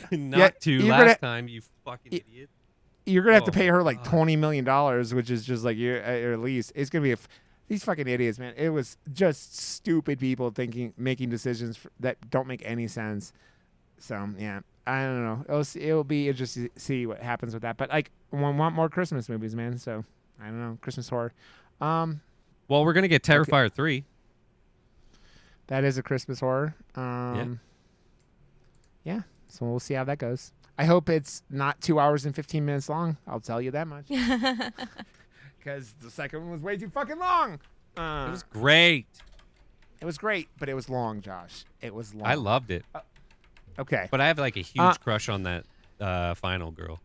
Speaker 2: last time. You fucking idiot.
Speaker 1: You're gonna have to
Speaker 2: Oh
Speaker 1: pay her
Speaker 2: my
Speaker 1: like
Speaker 2: God.
Speaker 1: $20 million, which is just like, or at least it's gonna be these fucking idiots, man. It was just stupid people making decisions that don't make any sense. So yeah, I don't know. It'll be interesting to see what happens with that. But like, we want more Christmas movies, man. So I don't know, Christmas horror.
Speaker 2: Well, we're gonna get Terrifier 3.
Speaker 1: That is a Christmas horror. Yeah. So we'll see how that goes. I hope it's not 2 hours and 15 minutes long. I'll tell you that much. Because the second one was way too fucking long.
Speaker 2: It was great.
Speaker 1: It was great, but it was long, Josh. It was long.
Speaker 2: I loved it,
Speaker 1: Okay.
Speaker 2: but I have like a huge crush on that final girl.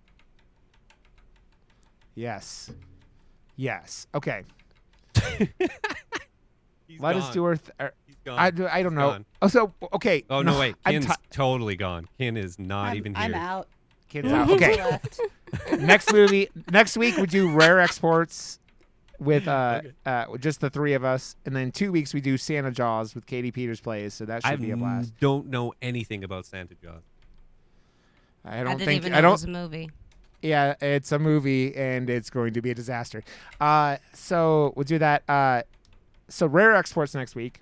Speaker 1: Yes. Okay.
Speaker 2: He's
Speaker 1: Let us
Speaker 2: gone.
Speaker 1: do our.
Speaker 2: He's gone.
Speaker 1: I don't know.
Speaker 2: Gone.
Speaker 1: Oh, so okay.
Speaker 2: Oh no, wait.
Speaker 1: I'm
Speaker 2: Kin's totally gone. Kin is not even here.
Speaker 5: I'm out.
Speaker 1: Kids out. Okay.
Speaker 5: Left.
Speaker 1: Next week we do rare exports with just the three of us, and then 2 weeks we do Santa Jaws with Katie Peters plays. So that should be a blast.
Speaker 2: Don't know anything about Santa Jaws.
Speaker 1: I
Speaker 3: I
Speaker 1: don't
Speaker 3: didn't
Speaker 1: think
Speaker 3: even know it was a movie.
Speaker 1: Yeah, it's a movie, and it's going to be a disaster. So we'll do that. So rare exports next week,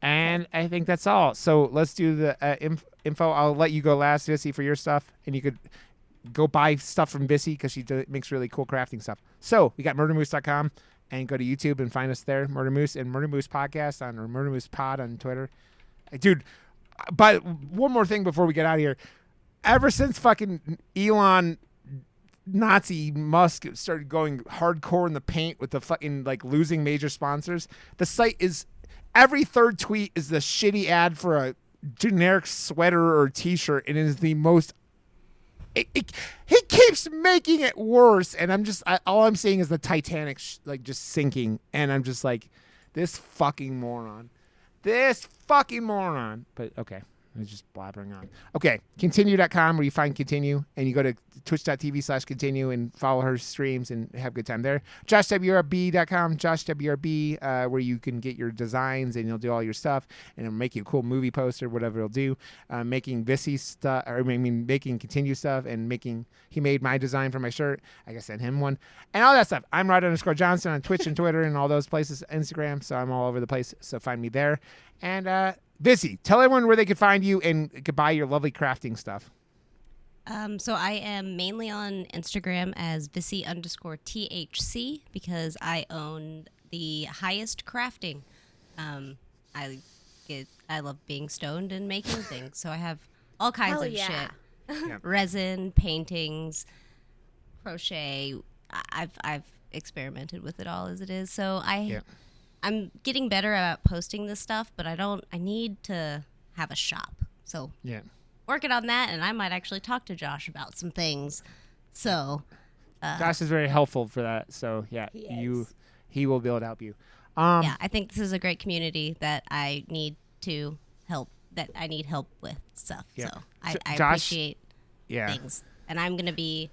Speaker 1: and I think that's all. So let's do the info. I'll let you go last, Vissie, for your stuff, and you could go buy stuff from Vissie because she makes really cool crafting stuff. So we got murdermoose.com, and go to YouTube and find us there, Murder Moose, and Murder Moose Podcast or Murder Moose Pod on Twitter. Dude, but one more thing before we get out of here. Ever since fucking Elon Nazi Musk started going hardcore in the paint with the fucking like losing major sponsors, the site is every third tweet is the shitty ad for a generic sweater or t-shirt, and it is the most he keeps making it worse, and all I'm seeing is the Titanic like just sinking, and I'm just like, this fucking moron. But okay, I'm just blabbering on. Okay, Kintinue.com, where you find Kintinue, and you go to twitch.tv/Kintinue and follow her streams and have a good time there. JoshWrb.com, JoshWrb, where you can get your designs and you'll do all your stuff, and it'll make you a cool movie poster, whatever it'll do. Making Vissie stuff, making Kintinue stuff, and he made my design for my shirt. I guess send him one, and all that stuff. I'm Rod_Johnston on Twitch and Twitter and all those places, Instagram, so I'm all over the place, so find me there. And Vissie, tell everyone where they could find you and could buy your lovely crafting stuff.
Speaker 3: So I am mainly on Instagram as Vissie_THC because I own the highest crafting. I love being stoned and making things, so I have all kinds
Speaker 5: Hell
Speaker 3: of
Speaker 5: yeah.
Speaker 3: shit:
Speaker 1: Yeah.
Speaker 3: resin, paintings, crochet. I've experimented with it all as it is. So I I'm getting better at posting this stuff, but I need to have a shop. So
Speaker 1: Yeah.
Speaker 3: working on that, and I might actually talk to Josh about some things. So
Speaker 1: Josh is very helpful for that. So yeah, he will be able to help you.
Speaker 3: yeah, I think this is a great community that I need to help. That I need help with stuff.
Speaker 1: Yeah.
Speaker 3: So I
Speaker 1: Josh-
Speaker 3: appreciate
Speaker 1: Yeah.
Speaker 3: things, and I'm gonna be.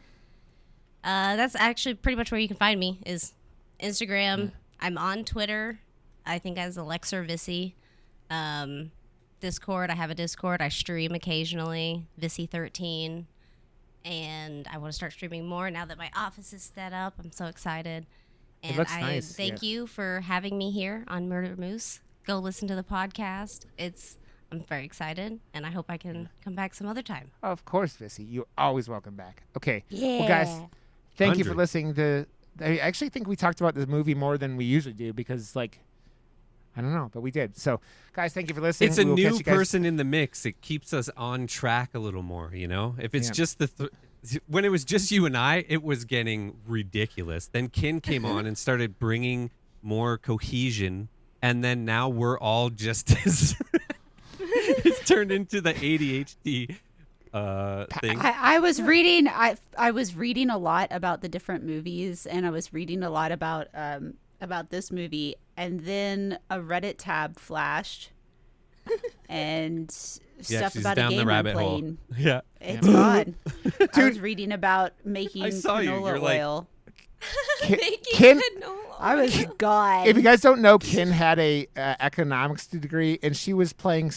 Speaker 3: That's actually pretty much where you can find me is Instagram. I'm on Twitter. I think as Guest Vissie. Discord. I have a Discord. I stream occasionally. Vissie13. And I want to start streaming more now that my office is set up. I'm so excited. And
Speaker 1: looks
Speaker 3: I
Speaker 1: nice,
Speaker 3: thank you for having me here on Murder Moose. Go listen to the podcast. I'm very excited, and I hope I can come back some other time.
Speaker 1: Of course, Vissie. You're always welcome back. Okay.
Speaker 5: Yeah.
Speaker 1: Well, guys, thank you for
Speaker 2: 100.
Speaker 1: listening to. I actually think we talked about this movie more than we usually do because, like, I don't know, but we did. So, guys, thank you for listening.
Speaker 2: It's a
Speaker 1: We will catch
Speaker 2: new
Speaker 1: you guys-
Speaker 2: person in the mix. It keeps us on track a little more, you know? If it's
Speaker 1: Yeah.
Speaker 2: just when it was just you and I, it was getting ridiculous. Then Kin came on and started bringing more cohesion, and then now we're all just as it's turned into the ADHD thing.
Speaker 5: I was reading. I was reading a lot about the different movies, and I was reading a lot about this movie, and then a Reddit tab flashed, and
Speaker 2: Yeah,
Speaker 5: stuff
Speaker 2: she's
Speaker 5: about
Speaker 2: down
Speaker 5: a
Speaker 2: the
Speaker 5: game
Speaker 2: rabbit
Speaker 5: I'm
Speaker 2: hole.
Speaker 5: playing.
Speaker 2: Yeah.
Speaker 5: It's gone. I was reading about making
Speaker 2: I saw you.
Speaker 5: canola
Speaker 2: You're like-
Speaker 5: oil.
Speaker 1: Kin,
Speaker 5: I was gone.
Speaker 1: if you guys don't know, Kin had a economics degree, and she was playing a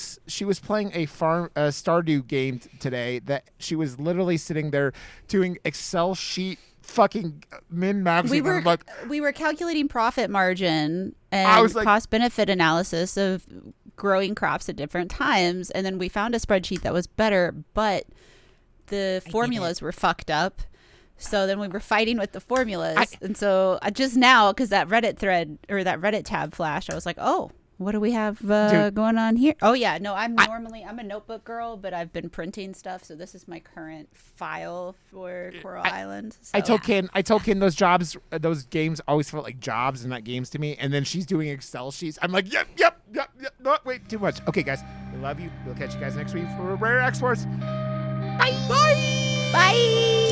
Speaker 1: Stardew game today. That she was literally sitting there doing Excel sheet fucking min maxing.
Speaker 5: we were calculating profit margin
Speaker 1: I
Speaker 5: and
Speaker 1: was like-
Speaker 5: cost benefit analysis of growing crops at different times, and then we found a spreadsheet that was better, but the formulas were fucked up. So then we were fighting with the formulas, and so just now, because that Reddit thread or that Reddit tab flashed, I was like, oh, what do we have going on here? Oh yeah, no, I'm a notebook girl, but I've been printing stuff, so this is my current file for Coral Island. So.
Speaker 1: I told Kin those those games always felt like jobs and not games to me. And then she's doing Excel sheets. I'm like, yep. No, wait, too much. Okay, guys, we love you. We'll catch you guys next week for Rare Exports. Bye.
Speaker 5: Bye.